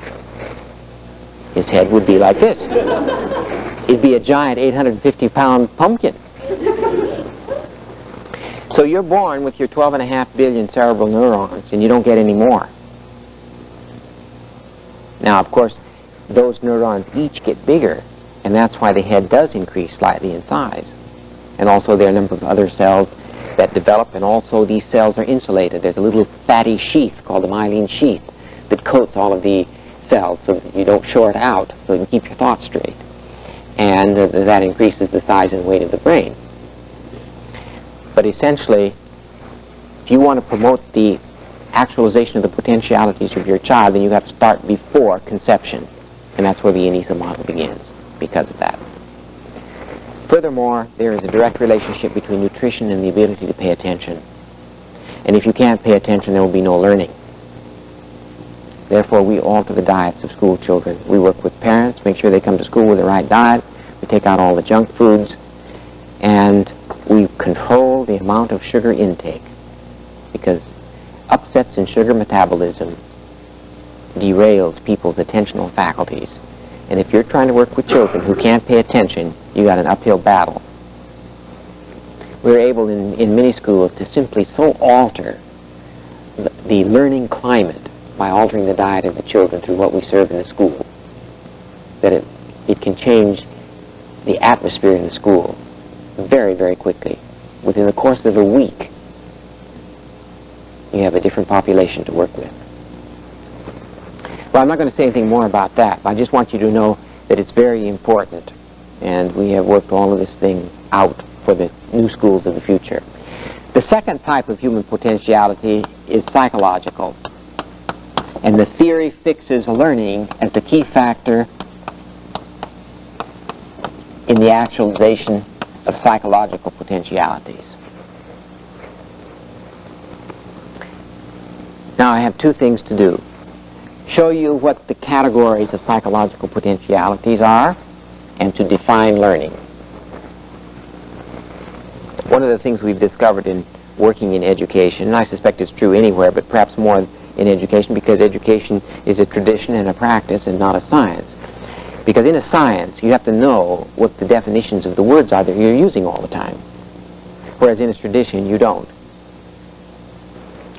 his head would be like this. It'd be a giant 850-pound pumpkin. So you're born with your 12.5 billion cerebral neurons, and you don't get any more. Now, of course, those neurons each get bigger, and that's why the head does increase slightly in size. And also there are a number of other cells that develop, and also these cells are insulated. There's a little fatty sheath called the myelin sheath that coats all of the cells so that you don't short out, so you can keep your thoughts straight. And that increases the size and weight of the brain. But essentially, if you want to promote the actualization of the potentialities of your child, then you have to start before conception. And that's where the Anisa model begins, because of that. Furthermore, there is a direct relationship between nutrition and the ability to pay attention. And if you can't pay attention, there will be no learning. Therefore, we alter the diets of school children. We work with parents, make sure they come to school with the right diet. We take out all the junk foods, and we control the amount of sugar intake, because upsets in sugar metabolism derails people's attentional faculties. And if you're trying to work with children who can't pay attention, you got an uphill battle. We're able in many schools to simply so alter the learning climate by altering the diet of the children through what we serve in the school, that it can change the atmosphere in the school very, very quickly. Within the course of a week, you have a different population to work with. Well, I'm not going to say anything more about that. I just want you to know that it's very important, and we have worked all of this thing out for the new schools of the future. The second type of human potentiality is psychological, and the theory fixes learning as the key factor in the actualization of psychological potentialities. Now, I have two things to do. Show you what the categories of psychological potentialities are, and to define learning. One of the things we've discovered in working in education, and I suspect it's true anywhere, but perhaps more in education, because education is a tradition and a practice and not a science. Because in a science, you have to know what the definitions of the words are that you're using all the time, whereas in a tradition, you don't.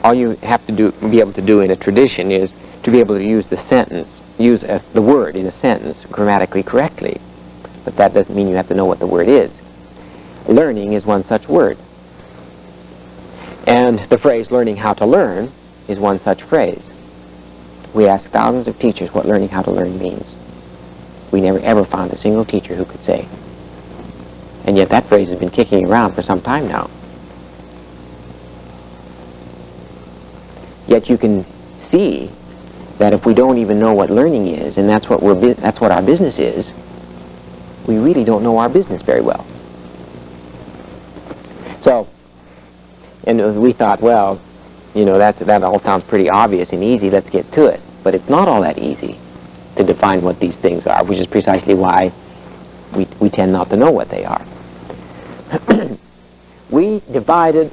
All you have to be able to do in a tradition is to be able to use the sentence, use the word in a sentence grammatically correctly. But that doesn't mean you have to know what the word is. Learning is one such word. And the phrase learning how to learn is one such phrase. We asked thousands of teachers what learning how to learn means. We never ever found a single teacher who could say. And yet that phrase has been kicking around for some time now. Yet you can see that if we don't even know what learning is, and that's what our business is, we really don't know our business very well. So, and we thought, well, you know, that all sounds pretty obvious and easy, let's get to it. But it's not all that easy to define what these things are, which is precisely why we tend not to know what they are. We divided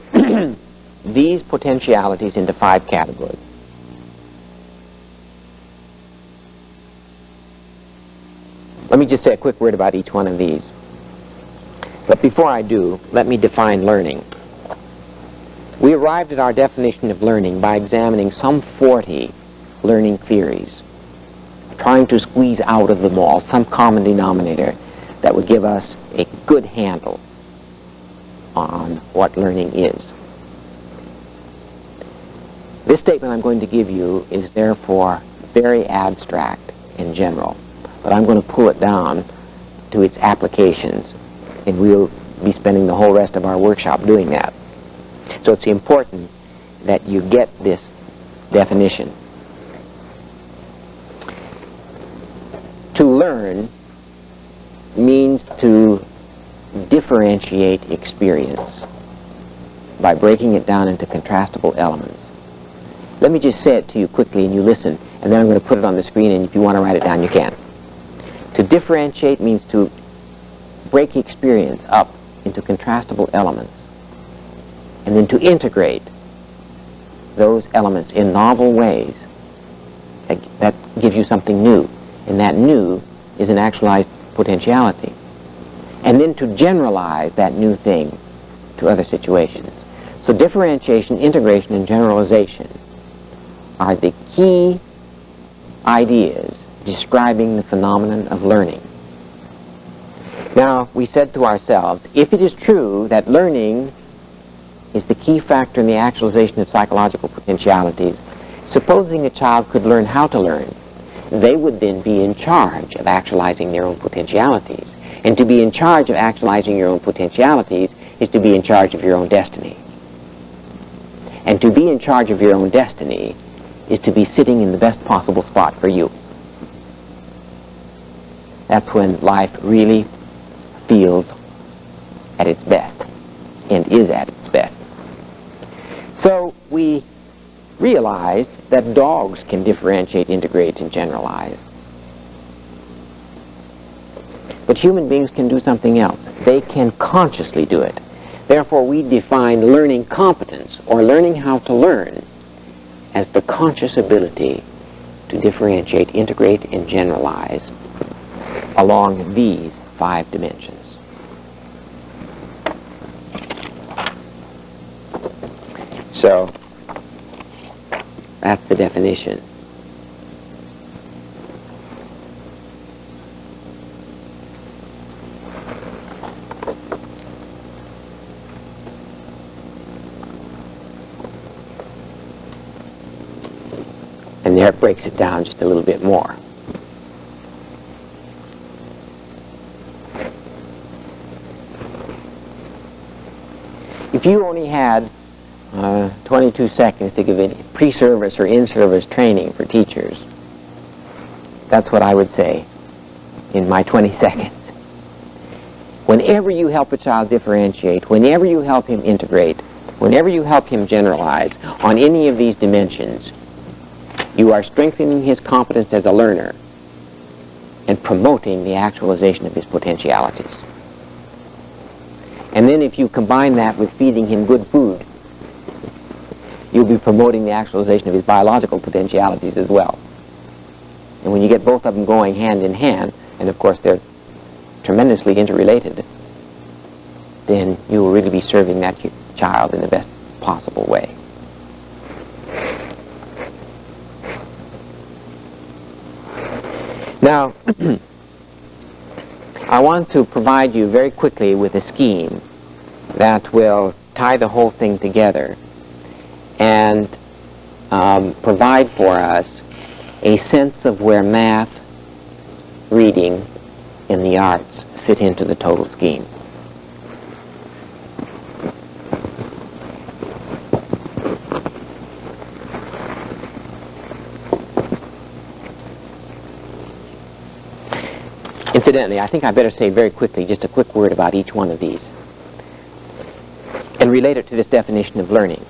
these potentialities into 5 categories. Let me just say a quick word about each one of these. But before I do, let me define learning. We arrived at our definition of learning by examining some 40 learning theories, trying to squeeze out of them all some common denominator that would give us a good handle on what learning is. This statement I'm going to give you is therefore very abstract and general, but I'm going to pull it down to its applications, and we'll be spending the whole rest of our workshop doing that. So it's important that you get this definition. To learn means to differentiate experience. by breaking it down into contrastable elements. Let me just say it to you quickly and you listen, and then I'm going to put it on the screen, and if you want to write it down, you can. To differentiate means to break experience up into contrastable elements, and then to integrate those elements in novel ways. That gives you something new, and that new is an actualized potentiality. And then to generalize that new thing to other situations. So differentiation, integration, and generalization are the key ideas describing the phenomenon of learning. Now, we said to ourselves, if it is true that learning is the key factor in the actualization of psychological potentialities, supposing a child could learn how to learn, they would then be in charge of actualizing their own potentialities. And to be in charge of actualizing your own potentialities is to be in charge of your own destiny. And to be in charge of your own destiny is to be sitting in the best possible spot for you. That's when life really feels at its best and is at its best. So we realized that dogs can differentiate, integrate, and generalize. But human beings can do something else. They can consciously do it. Therefore, we define learning competence, or learning how to learn, as the conscious ability to differentiate, integrate, and generalize along these 5 dimensions. So, that's the definition. And there it breaks it down just a little bit more. If you only had 22 seconds to give any pre-service or in-service training for teachers, that's what I would say in my 20 seconds. Whenever you help a child differentiate, whenever you help him integrate, whenever you help him generalize on any of these dimensions, you are strengthening his competence as a learner and promoting the actualization of his potentialities. And then if you combine that with feeding him good food, you'll be promoting the actualization of his biological potentialities as well. And when you get both of them going hand in hand, and of course they're tremendously interrelated, then you will really be serving that child in the best possible way. Now, I want to provide you very quickly with a scheme that will tie the whole thing together and provide for us a sense of where math, reading, and the arts fit into the total scheme. Incidentally, I think I better say very quickly just a quick word about each one of these and relate it to this definition of learning.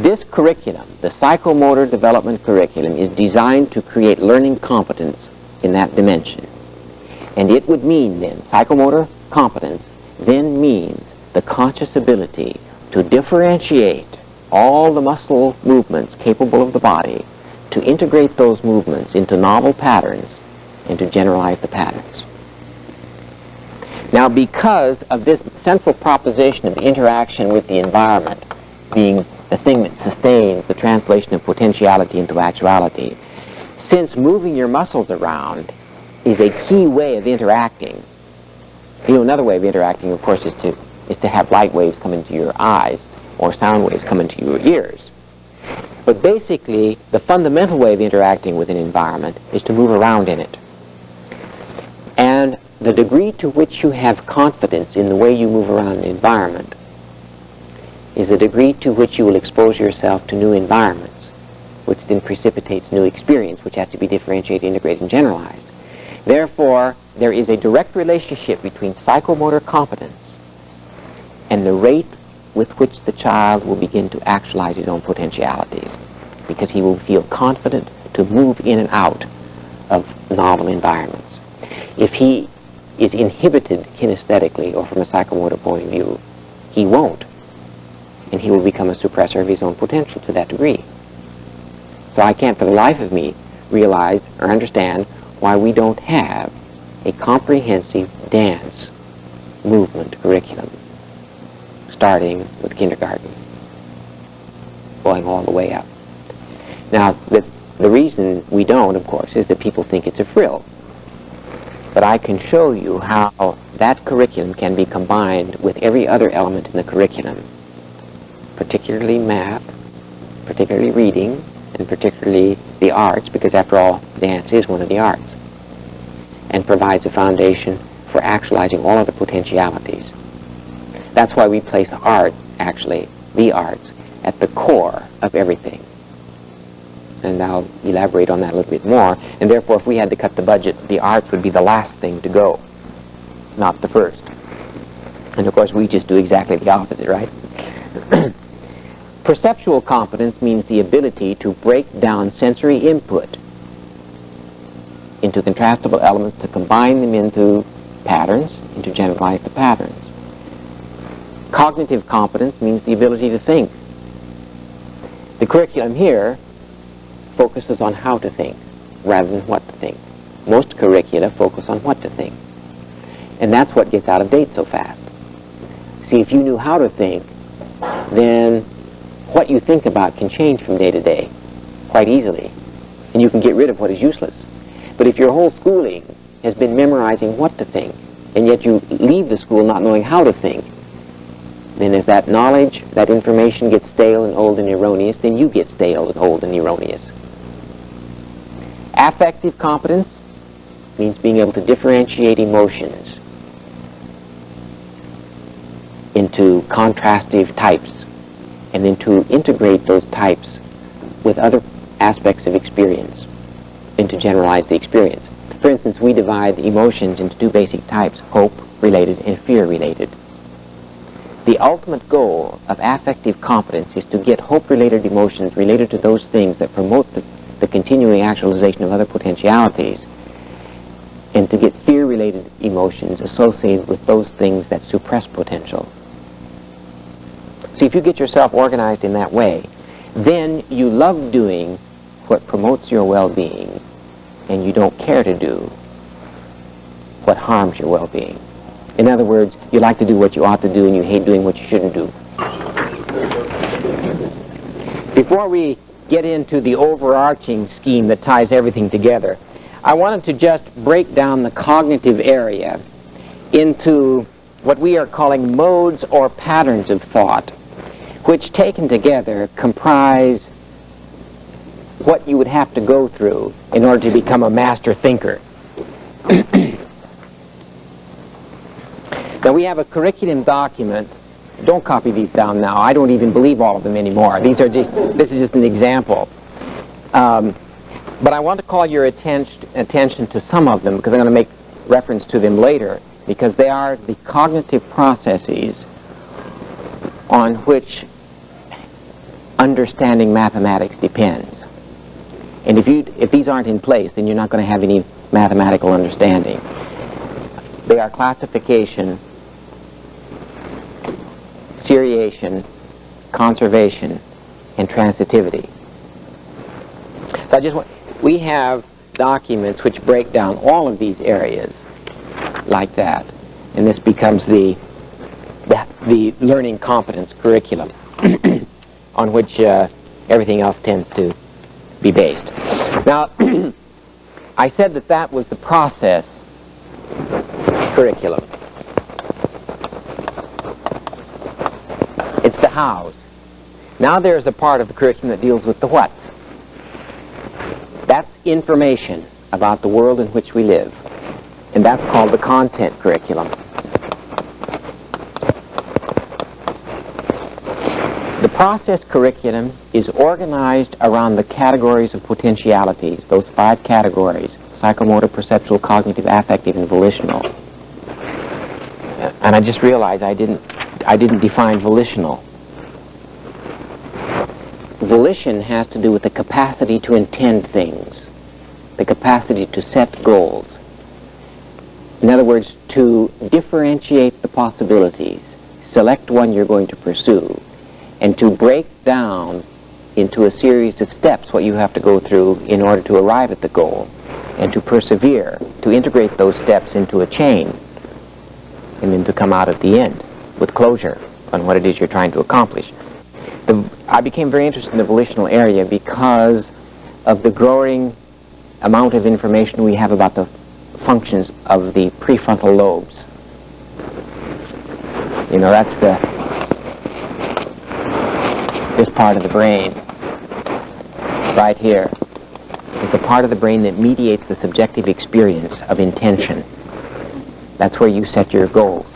This curriculum, the psychomotor development curriculum, is designed to create learning competence in that dimension. And it would mean then, psychomotor competence then means the conscious ability to differentiate all the muscle movements capable of the body, to integrate those movements into novel patterns, and to generalize the patterns. Now, because of this central proposition of interaction with the environment being the thing that sustains the translation of potentiality into actuality, since moving your muscles around is a key way of interacting, another way of interacting, of course, is to have light waves come into your eyes or sound waves come into your ears. But basically, the fundamental way of interacting with an environment is to move around in it. And the degree to which you have confidence in the way you move around the environment is the degree to which you will expose yourself to new environments, which then precipitates new experience, which has to be differentiated, integrated, and generalized. Therefore, there is a direct relationship between psychomotor competence and the rate with which the child will begin to actualize his own potentialities, because he will feel confident to move in and out of novel environments. If he is inhibited kinesthetically or from a psychomotor point of view, he won't, and he will become a suppressor of his own potential to that degree. So I can't for the life of me realize or understand why we don't have a comprehensive dance movement curriculum, starting with kindergarten, going all the way up. Now, the reason we don't, of course, is that people think it's a frill. But I can show you how that curriculum can be combined with every other element in the curriculum, particularly math, particularly reading, and particularly the arts, because after all, dance is one of the arts, and provides a foundation for actualizing all other potentialities. That's why we place art, actually, the arts, at the core of everything. And I'll elaborate on that a little bit more. And therefore, if we had to cut the budget, the arts would be the last thing to go, not the first. And of course, we just do exactly the opposite, right? Perceptual competence means the ability to break down sensory input into contrastable elements, to combine them into patterns, and to generalize the patterns. Cognitive competence means the ability to think. The curriculum here focuses on how to think rather than what to think. Most curricula focus on what to think. And that's what gets out of date so fast. See, if you knew how to think, then what you think about can change from day to day quite easily. And you can get rid of what is useless. But if your whole schooling has been memorizing what to think, and yet you leave the school not knowing how to think, then as that knowledge, that information gets stale and old and erroneous, then you get stale and old and erroneous. Affective competence means being able to differentiate emotions into contrastive types and then to integrate those types with other aspects of experience and to generalize the experience. For instance, we divide emotions into two basic types, hope-related and fear-related. The ultimate goal of affective competence is to get hope-related emotions related to those things that promote the continuing actualization of other potentialities, and to get fear-related emotions associated with those things that suppress potential. See, if you get yourself organized in that way, then you love doing what promotes your well-being, and you don't care to do what harms your well-being. In other words, you like to do what you ought to do, and you hate doing what you shouldn't do. Before we get into the overarching scheme that ties everything together, I wanted to just break down the cognitive area into what we are calling modes or patterns of thought, which taken together comprise what you would have to go through in order to become a master thinker. Now we have a curriculum document. Don't copy these down now. I don't even believe all of them anymore. This is just an example. But I want to call your attention to some of them, because I'm going to make reference to them later, because they are the cognitive processes on which understanding mathematics depends. And if these aren't in place, then you're not going to have any mathematical understanding. They are classification, seriation, conservation, and transitivity. So we have documents which break down all of these areas like that, and this becomes the learning competence curriculum on which everything else tends to be based. Now, I said that was the process curriculum. It's the hows. Now there's a part of the curriculum that deals with the whats. That's information about the world in which we live, and that's called the content curriculum. The process curriculum is organized around the categories of potentialities, those 5 categories: psychomotor, perceptual, cognitive, affective, and volitional. And I just realized I didn't I didn't define volitional. Volition has to do with the capacity to intend things, the capacity to set goals. In other words, to differentiate the possibilities, select one you're going to pursue, and to break down into a series of steps what you have to go through in order to arrive at the goal, and to persevere, to integrate those steps into a chain, and then to come out at the end with closure on what it is you're trying to accomplish. I became very interested in the volitional area because of the growing amount of information we have about the functions of the prefrontal lobes. You know, that's this part of the brain, right here. It's the part of the brain that mediates the subjective experience of intention. That's where you set your goals.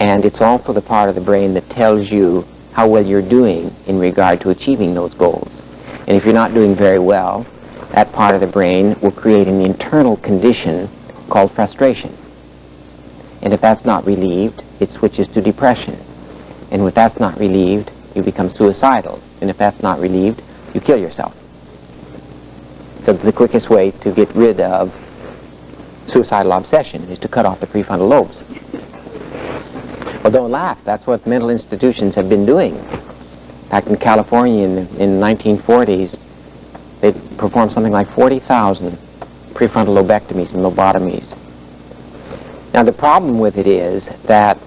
And it's also the part of the brain that tells you how well you're doing in regard to achieving those goals. And if you're not doing very well, that part of the brain will create an internal condition called frustration. And if that's not relieved, it switches to depression. And if that's not relieved, you become suicidal. And if that's not relieved, you kill yourself. So the quickest way to get rid of suicidal obsession is to cut off the prefrontal lobes. Well, don't laugh. That's what mental institutions have been doing. Back in California in the 1940s, they performed something like 40,000 prefrontal lobectomies and lobotomies. Now, the problem with it is that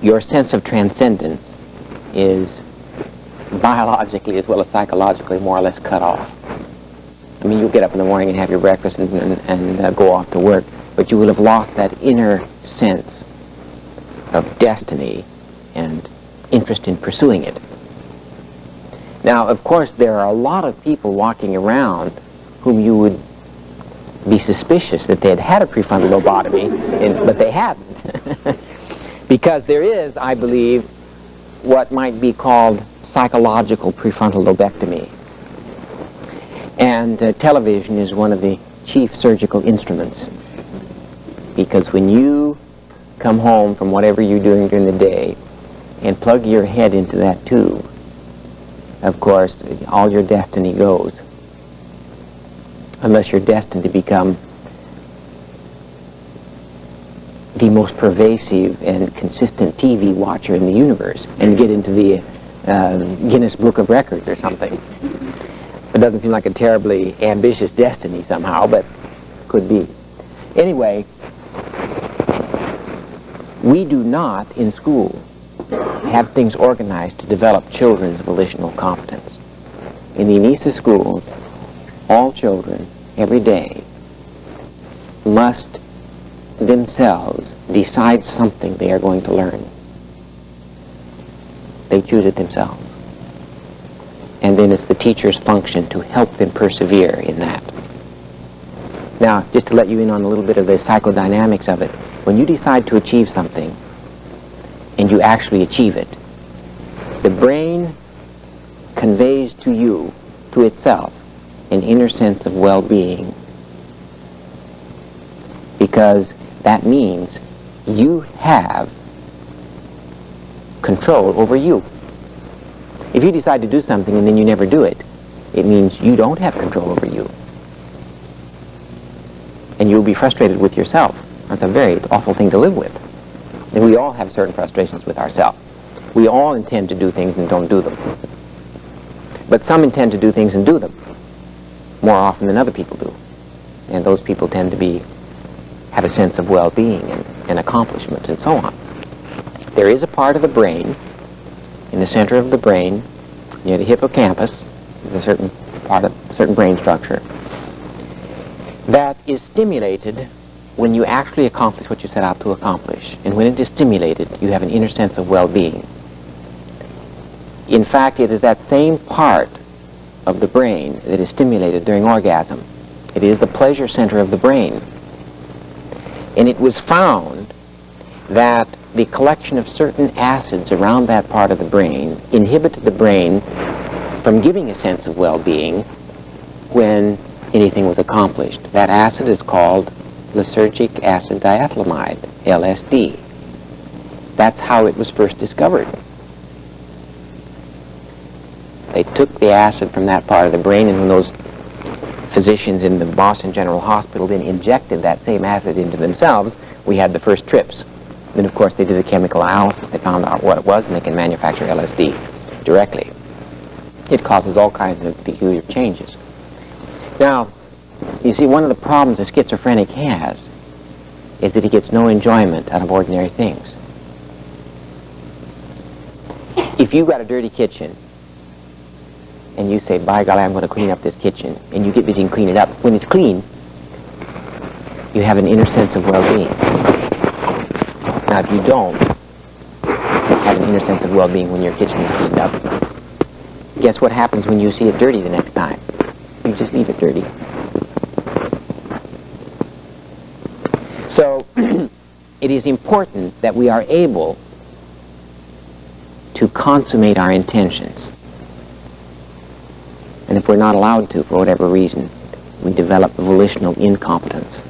your sense of transcendence is biologically as well as psychologically more or less cut off. I mean, you'll get up in the morning and have your breakfast and go off to work, but you will have lost that inner sense of destiny and interest in pursuing it. Now, of course, there are a lot of people walking around whom you would be suspicious that they had had a prefrontal lobotomy, but they hadn't. Because there is, I believe, what might be called psychological prefrontal lobectomy. And television is one of the chief surgical instruments. Because when you come home from whatever you're doing during the day and plug your head into that tube, of course, all your destiny goes. Unless you're destined to become the most pervasive and consistent TV watcher in the universe and get into the Guinness Book of Records or something. It doesn't seem like a terribly ambitious destiny somehow, but could be. Anyway, we do not in school have things organized to develop children's volitional competence. In the Anisa schools, all children, every day, must themselves decide something they are going to learn. They choose it themselves. And then it's the teacher's function to help them persevere in that. Now, just to let you in on a little bit of the psychodynamics of it, when you decide to achieve something, and you actually achieve it, the brain conveys to you, to itself, an inner sense of well-being, because that means you have control over you. If you decide to do something and then you never do it, it means you don't have control over you. And you'll be frustrated with yourself. That's a very awful thing to live with. And we all have certain frustrations with ourselves. We all intend to do things and don't do them. But some intend to do things and do them more often than other people do. And those people tend to have a sense of well-being and accomplishment and so on. There is a part of the brain, in the center of the brain, near the hippocampus, there's a certain brain structure, that is stimulated when you actually accomplish what you set out to accomplish. And when it is stimulated, you have an inner sense of well-being. In fact, it is that same part of the brain that is stimulated during orgasm. It is the pleasure center of the brain. And it was found that the collection of certain acids around that part of the brain inhibited the brain from giving a sense of well-being when anything was accomplished. That acid is called lysergic acid diethylamide, LSD. That's how it was first discovered. They took the acid from that part of the brain, and when those physicians in the Boston General Hospital then injected that same acid into themselves, we had the first trips. Then, of course, they did a chemical analysis. They found out what it was, and they can manufacture LSD directly. It causes all kinds of peculiar changes. Now, you see, one of the problems a schizophrenic has is that he gets no enjoyment out of ordinary things. If you've got a dirty kitchen, and you say, by golly, I'm going to clean up this kitchen, and you get busy and clean it up, when it's clean, you have an inner sense of well-being. Now, if you don't have an inner sense of well-being when your kitchen is cleaned up, guess what happens when you see it dirty the next time? You just leave it dirty. So, it is important that we are able to consummate our intentions. And if we're not allowed to, for whatever reason, we develop volitional incompetence.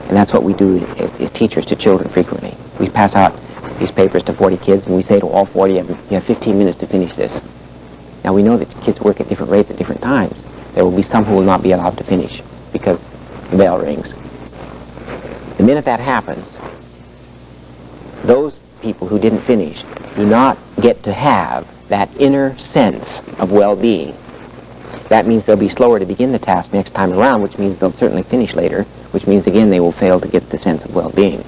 And that's what we do as teachers to children frequently. We pass out these papers to 40 kids, and we say to all 40 of them, you have 15 minutes to finish this. Now, we know that kids work at different rates at different times. There will be some who will not be allowed to finish because the bell rings. The minute that happens, those people who didn't finish do not get to have that inner sense of well-being. That means they'll be slower to begin the task next time around, which means they'll certainly finish later, which means, again, they will fail to get the sense of well-being.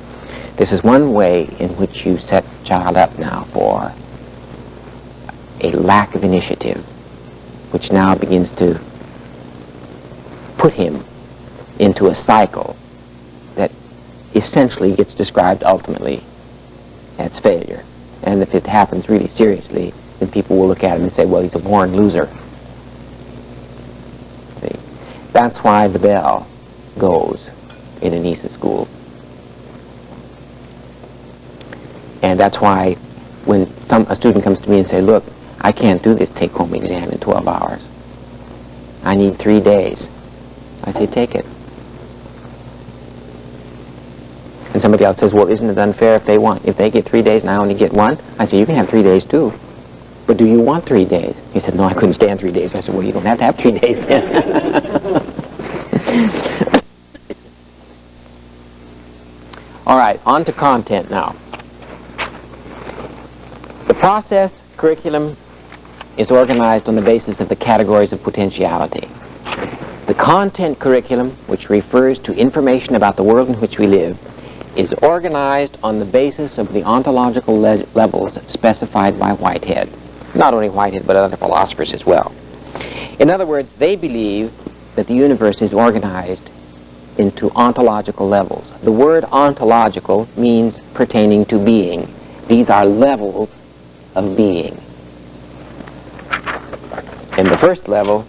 This is one way in which you set the child up now for a lack of initiative, which now begins to put him into a cycle that essentially gets described ultimately as failure. And if it happens really seriously, then people will look at him and say, well, he's a born loser. See? That's why the bell goes in Anisa school. And that's why when a student comes to me and says, look, I can't do this take-home exam in 12 hours. I need 3 days. I say, take it. And somebody else says, well, isn't it unfair if they get 3 days and I only get 1? I say, you can have 3 days too. But do you want 3 days? He said, no, I couldn't stand 3 days. I said, well, you don't have to have 3 days then. All right, on to content now. The process curriculum is organized on the basis of the categories of potentiality. The content curriculum, which refers to information about the world in which we live, is organized on the basis of the ontological levels specified by Whitehead. Not only Whitehead, but other philosophers as well. In other words, they believe that the universe is organized into ontological levels. The word ontological means pertaining to being. These are levels of being. And the first level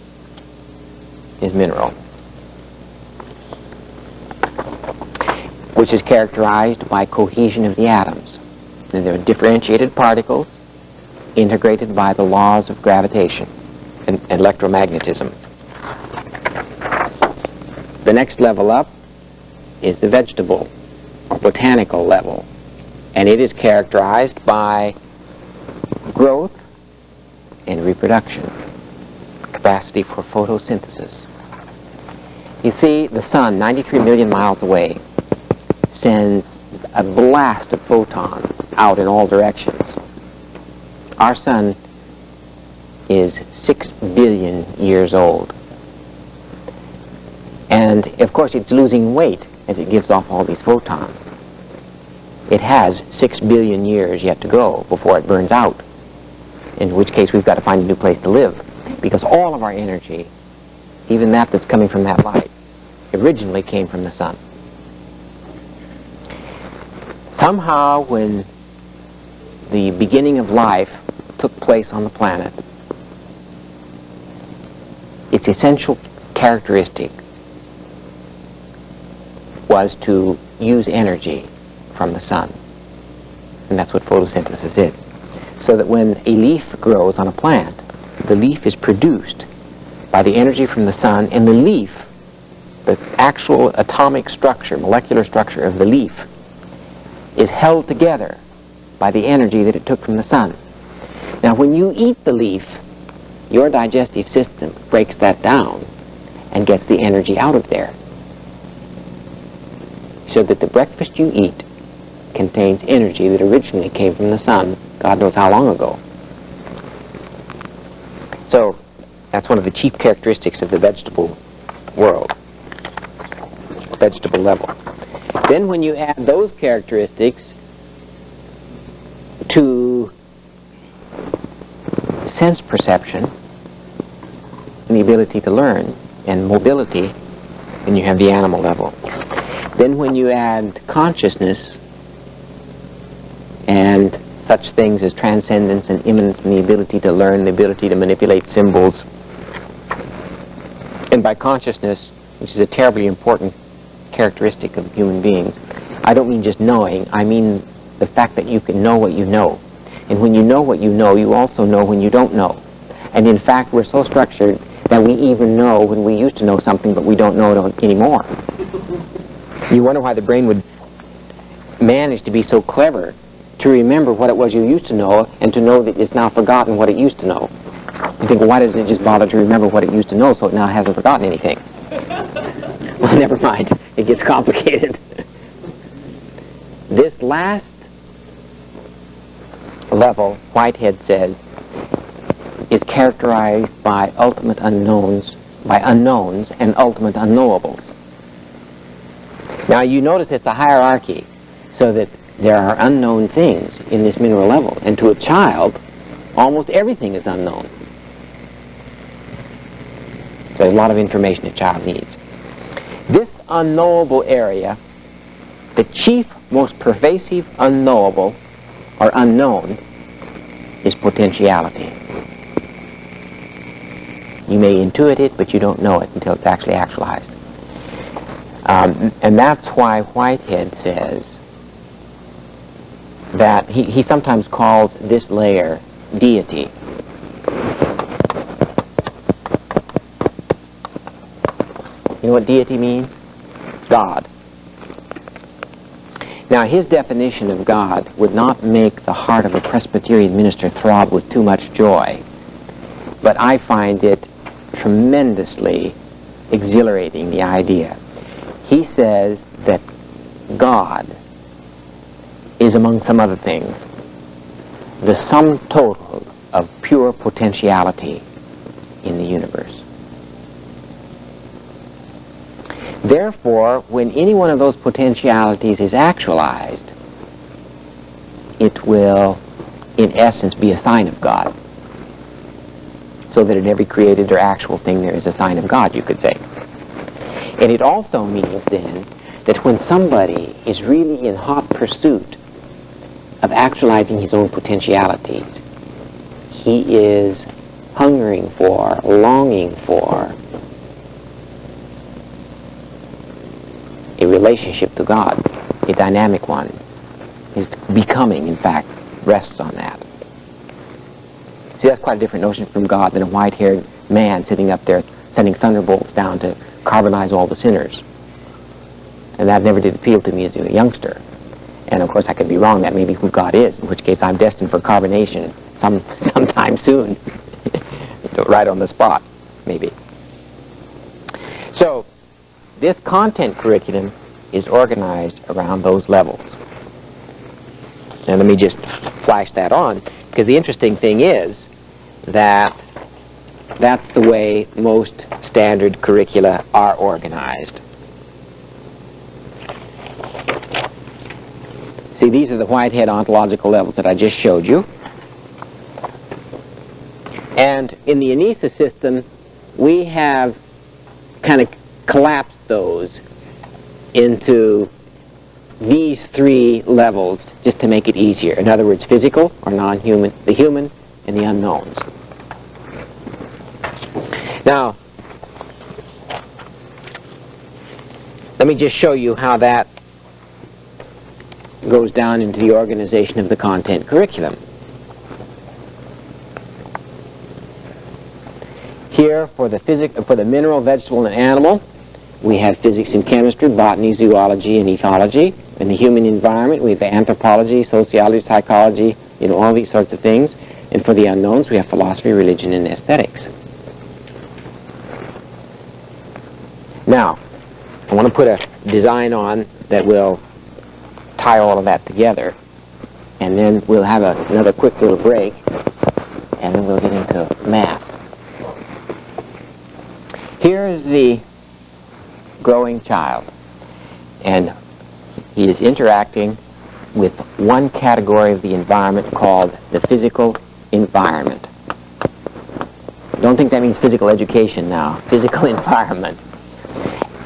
is mineral, which is characterized by cohesion of the atoms. And they're differentiated particles integrated by the laws of gravitation and electromagnetism. The next level up is the vegetable or botanical level, and it is characterized by growth and reproduction, capacity for photosynthesis. You see, the sun, 93 million miles away, sends a blast of photons out in all directions. Our sun is 6 billion years old. And, of course, it's losing weight as it gives off all these photons. It has 6 billion years yet to go before it burns out, in which case we've got to find a new place to live, because all of our energy, even that's coming from that light, originally came from the sun. Somehow, when the beginning of life took place on the planet, its essential characteristic was to use energy from the sun. And that's what photosynthesis is. So that when a leaf grows on a plant, the leaf is produced by the energy from the sun, and the leaf, the actual atomic structure, molecular structure of the leaf, is held together by the energy that it took from the sun. Now, when you eat the leaf, your digestive system breaks that down and gets the energy out of there, so that the breakfast you eat contains energy that originally came from the sun, God knows how long ago. So, that's one of the chief characteristics of the vegetable world, vegetable level. Then when you add those characteristics to sense perception and the ability to learn and mobility, then you have the animal level. Then when you add consciousness and such things as transcendence and immanence and the ability to learn, the ability to manipulate symbols, and by consciousness, which is a terribly important characteristic of human beings, I don't mean just knowing, I mean the fact that you can know what you know. And when you know what you know, you also know when you don't know. And in fact, we're so structured that we even know when we used to know something, but we don't know it anymore. You wonder why the brain would manage to be so clever to remember what it was you used to know and to know that it's now forgotten what it used to know. You think, well, why doesn't it just bother to remember what it used to know so it now hasn't forgotten anything? Well, never mind. It gets complicated. This last level, Whitehead says, is characterized by ultimate unknowns, by unknowns and ultimate unknowables. Now you notice it's a hierarchy, so that there are unknown things in this mineral level, and to a child, almost everything is unknown. So there's a lot of information a child needs. This unknowable area, the chief, most pervasive unknowable, or unknown, is potentiality. You may intuit it, but you don't know it until it's actually actualized. And that's why Whitehead says that he sometimes calls this layer deity. You know what deity means? God. Now, his definition of God would not make the heart of a Presbyterian minister throb with too much joy, but I find it tremendously exhilarating, the idea. He says that God is, among some other things, the sum total of pure potentiality in the universe. Therefore, when any one of those potentialities is actualized, it will, in essence, be a sign of God. So that in every created or actual thing there is a sign of God, you could say. And it also means, then, that when somebody is really in hot pursuit of actualizing his own potentialities, he is hungering for, longing for a relationship to God, a dynamic one. His becoming, in fact, rests on that. See, that's quite a different notion from God than a white-haired man sitting up there sending thunderbolts down to carbonize all the sinners. And that never did appeal to me as a youngster. And of course I could be wrong, that may be who God is, in which case I'm destined for carbonation sometime soon. Right on the spot, maybe. So, this content curriculum is organized around those levels. Now let me just flash that on, because the interesting thing is that that's the way most standard curricula are organized. See, these are the Whitehead ontological levels that I just showed you. And in the Anisa system, we have kind of collapsed those into these three levels just to make it easier. In other words, physical or non-human, the human, and the unknowns. Now, let me just show you how that goes down into the organization of the content curriculum. Here, for the mineral, vegetable, and animal, we have physics and chemistry, botany, zoology, and ethology, In the human environment, we have anthropology, sociology, psychology, all these sorts of things. And for the unknowns, we have philosophy, religion, and aesthetics. Now, I want to put a design on that will tie all of that together. And then we'll have another quick little break, and then we'll get into math. Here is the growing child, and he is interacting with one category of the environment called the physical environment. Don't think that means physical education now. Physical environment.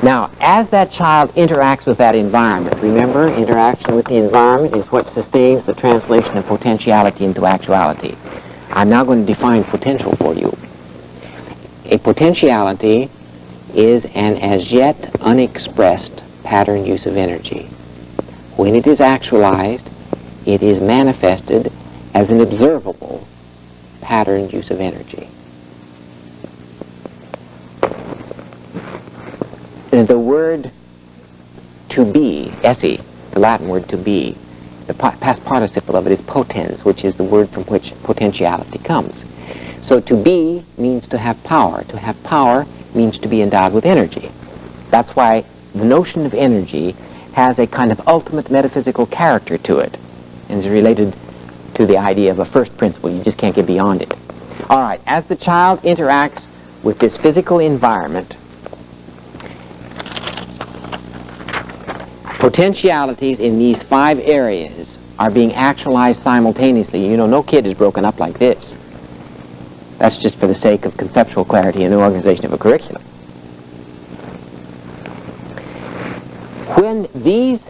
Now, as that child interacts with that environment, remember, interaction with the environment is what sustains the translation of potentiality into actuality. I'm now going to define potential for you. A potentiality is an as yet unexpressed pattern use of energy. When it is actualized, it is manifested as an observable pattern use of energy. The word to be, esse, the Latin word to be, the past participle of it is potens, which is the word from which potentiality comes. So to be means to have power. To have power means to be endowed with energy. That's why the notion of energy has a kind of ultimate metaphysical character to it, and is related to the idea of a first principle. You just can't get beyond it. All right, as the child interacts with this physical environment, potentialities in these 5 areas are being actualized simultaneously. No kid is broken up like this. That's just for the sake of conceptual clarity and the organization of a curriculum. When these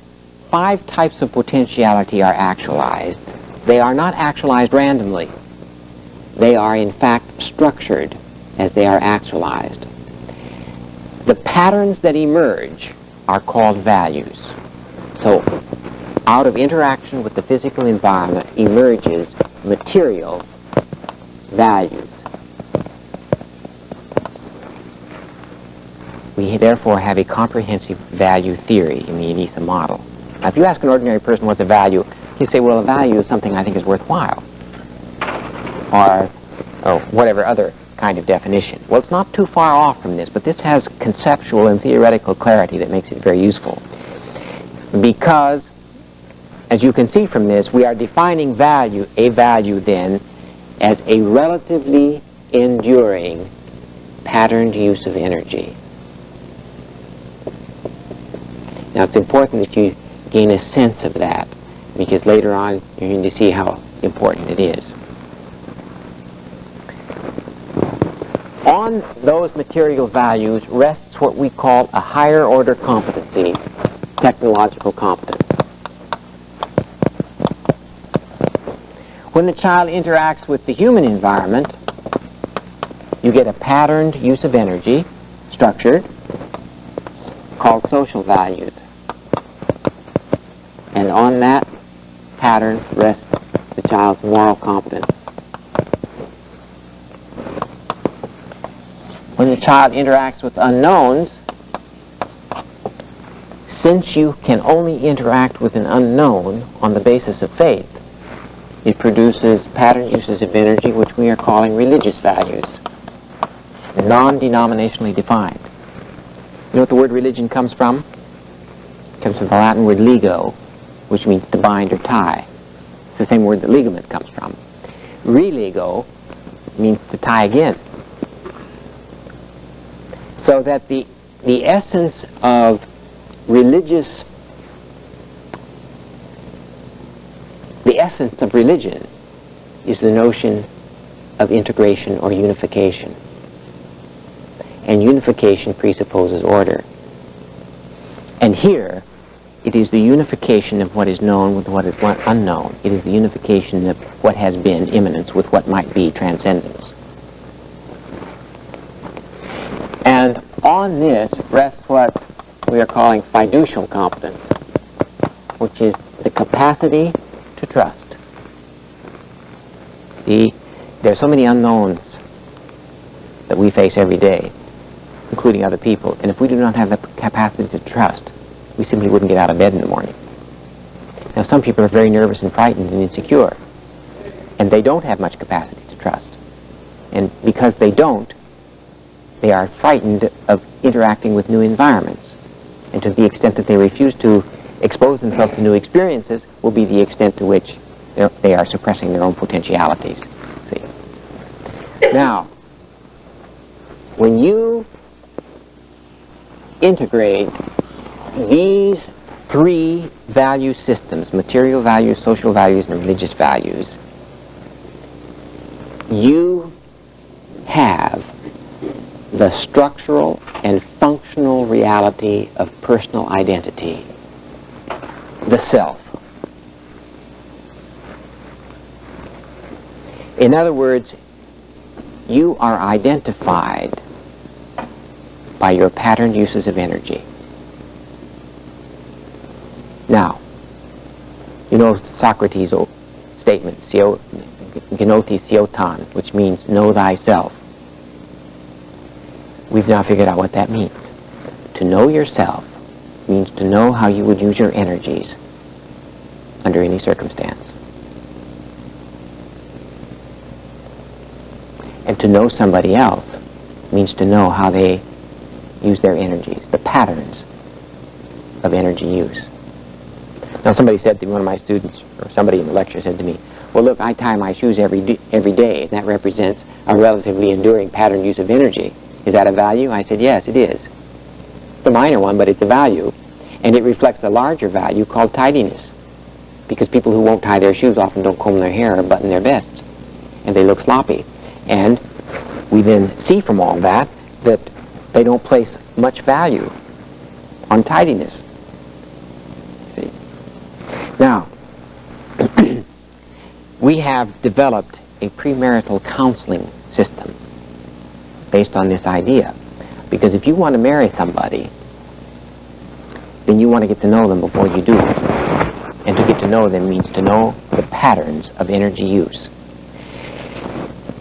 5 types of potentiality are actualized, they are not actualized randomly. They are, in fact, structured as they are actualized. The patterns that emerge are called values. So, out of interaction with the physical environment emerges material values. We therefore have a comprehensive value theory in the Anisa model. Now, if you ask an ordinary person what's a value, he'll say, well, a value is something I think is worthwhile, or whatever other kind of definition. Well, it's not too far off from this, but this has conceptual and theoretical clarity that makes it very useful. Because, as you can see from this, we are defining a value then as a relatively enduring patterned use of energy. Now, it's important that you gain a sense of that, because later on you're going to see how important it is. On those material values rests what we call a higher order competency, technological competence. When the child interacts with the human environment, you get a patterned use of energy, structured, called social values. And on that pattern rests the child's moral competence. When the child interacts with unknowns, since you can only interact with an unknown on the basis of faith, it produces pattern uses of energy which we are calling religious values, non-denominationally defined. You know what the word religion comes from? It comes from the Latin word lego, which means to bind or tie. It's the same word that ligament comes from. Relego means to tie again. So that the essence of religion is the notion of integration or unification. And unification presupposes order. And here, it is the unification of what is known with what is unknown. It is the unification of what has been immanence with what might be transcendence. And on this rests what we are calling fiducial competence, which is the capacity to trust. See, there are so many unknowns that we face every day, including other people, and if we do not have the capacity to trust, we simply wouldn't get out of bed in the morning. Now, some people are very nervous and frightened and insecure, and they don't have much capacity to trust. And because they don't, they are frightened of interacting with new environments. And to the extent that they refuse to expose themselves to new experiences will be the extent to which they are suppressing their own potentialities. See? Now, when you integrate these three value systems, material values, social values, and religious values, you have the structural and functional reality of personal identity, the self. In other words, you are identified by your patterned uses of energy. Now, you know Socrates' statement, genoti siotan, which means know thyself. We've now figured out what that means. To know yourself means to know how you would use your energies under any circumstance. And to know somebody else means to know how they use their energies, the patterns of energy use. Now, somebody said to me, one of my students, or somebody in the lecture said to me, well, look, I tie my shoes every day, and that represents a relatively enduring pattern use of energy. Is that a value? I said, yes, it is. It's a minor one, but it's a value, and it reflects a larger value called tidiness, because people who won't tie their shoes often don't comb their hair or button their vests, and they look sloppy. And we then see from all that that they don't place much value on tidiness. See? Now, we have developed a premarital counseling system based on this idea. Because if you want to marry somebody, then you want to get to know them before you do. And to get to know them means to know the patterns of energy use.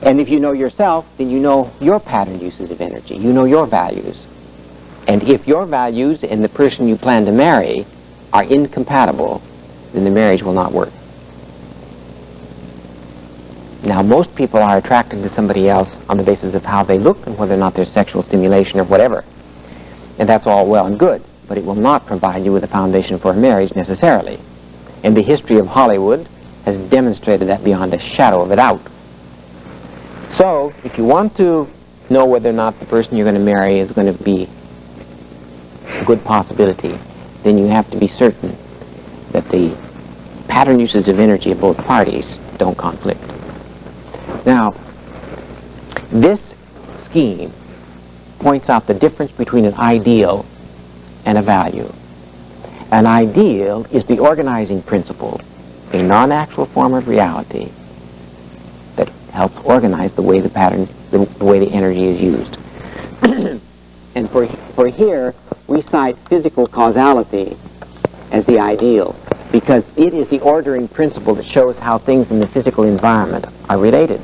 And if you know yourself, then you know your pattern uses of energy. You know your values. And if your values and the person you plan to marry are incompatible, then the marriage will not work. Now, most people are attracted to somebody else on the basis of how they look and whether or not there's sexual stimulation or whatever. And that's all well and good, but it will not provide you with a foundation for a marriage necessarily. And the history of Hollywood has demonstrated that beyond a shadow of a doubt. So, if you want to know whether or not the person you're going to marry is going to be a good possibility, then you have to be certain that the pattern uses of energy of both parties don't conflict. Now, this scheme points out the difference between an ideal and a value. An ideal is the organizing principle, a non-actual form of reality that helps organize the way the pattern, the way the energy is used. And for here, we cite physical causality as the ideal, because it is the ordering principle that shows how things in the physical environment are related.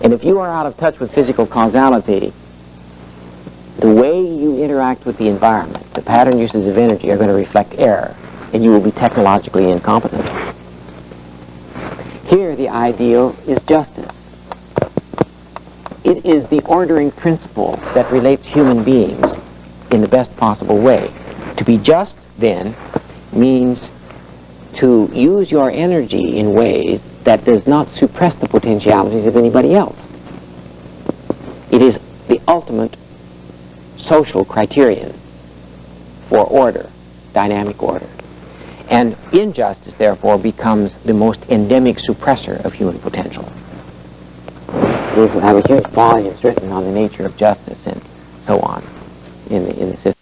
And if you are out of touch with physical causality, the way you interact with the environment, the pattern uses of energy, are going to reflect error, and you will be technologically incompetent. Here, the ideal is justice. It is the ordering principle that relates human beings in the best possible way. To be just, then, means to use your energy in ways that does not suppress the potentialities of anybody else. It is the ultimate social criterion for order, dynamic order. And injustice, therefore, becomes the most endemic suppressor of human potential. We have a huge volume written on the nature of justice and so on in the system.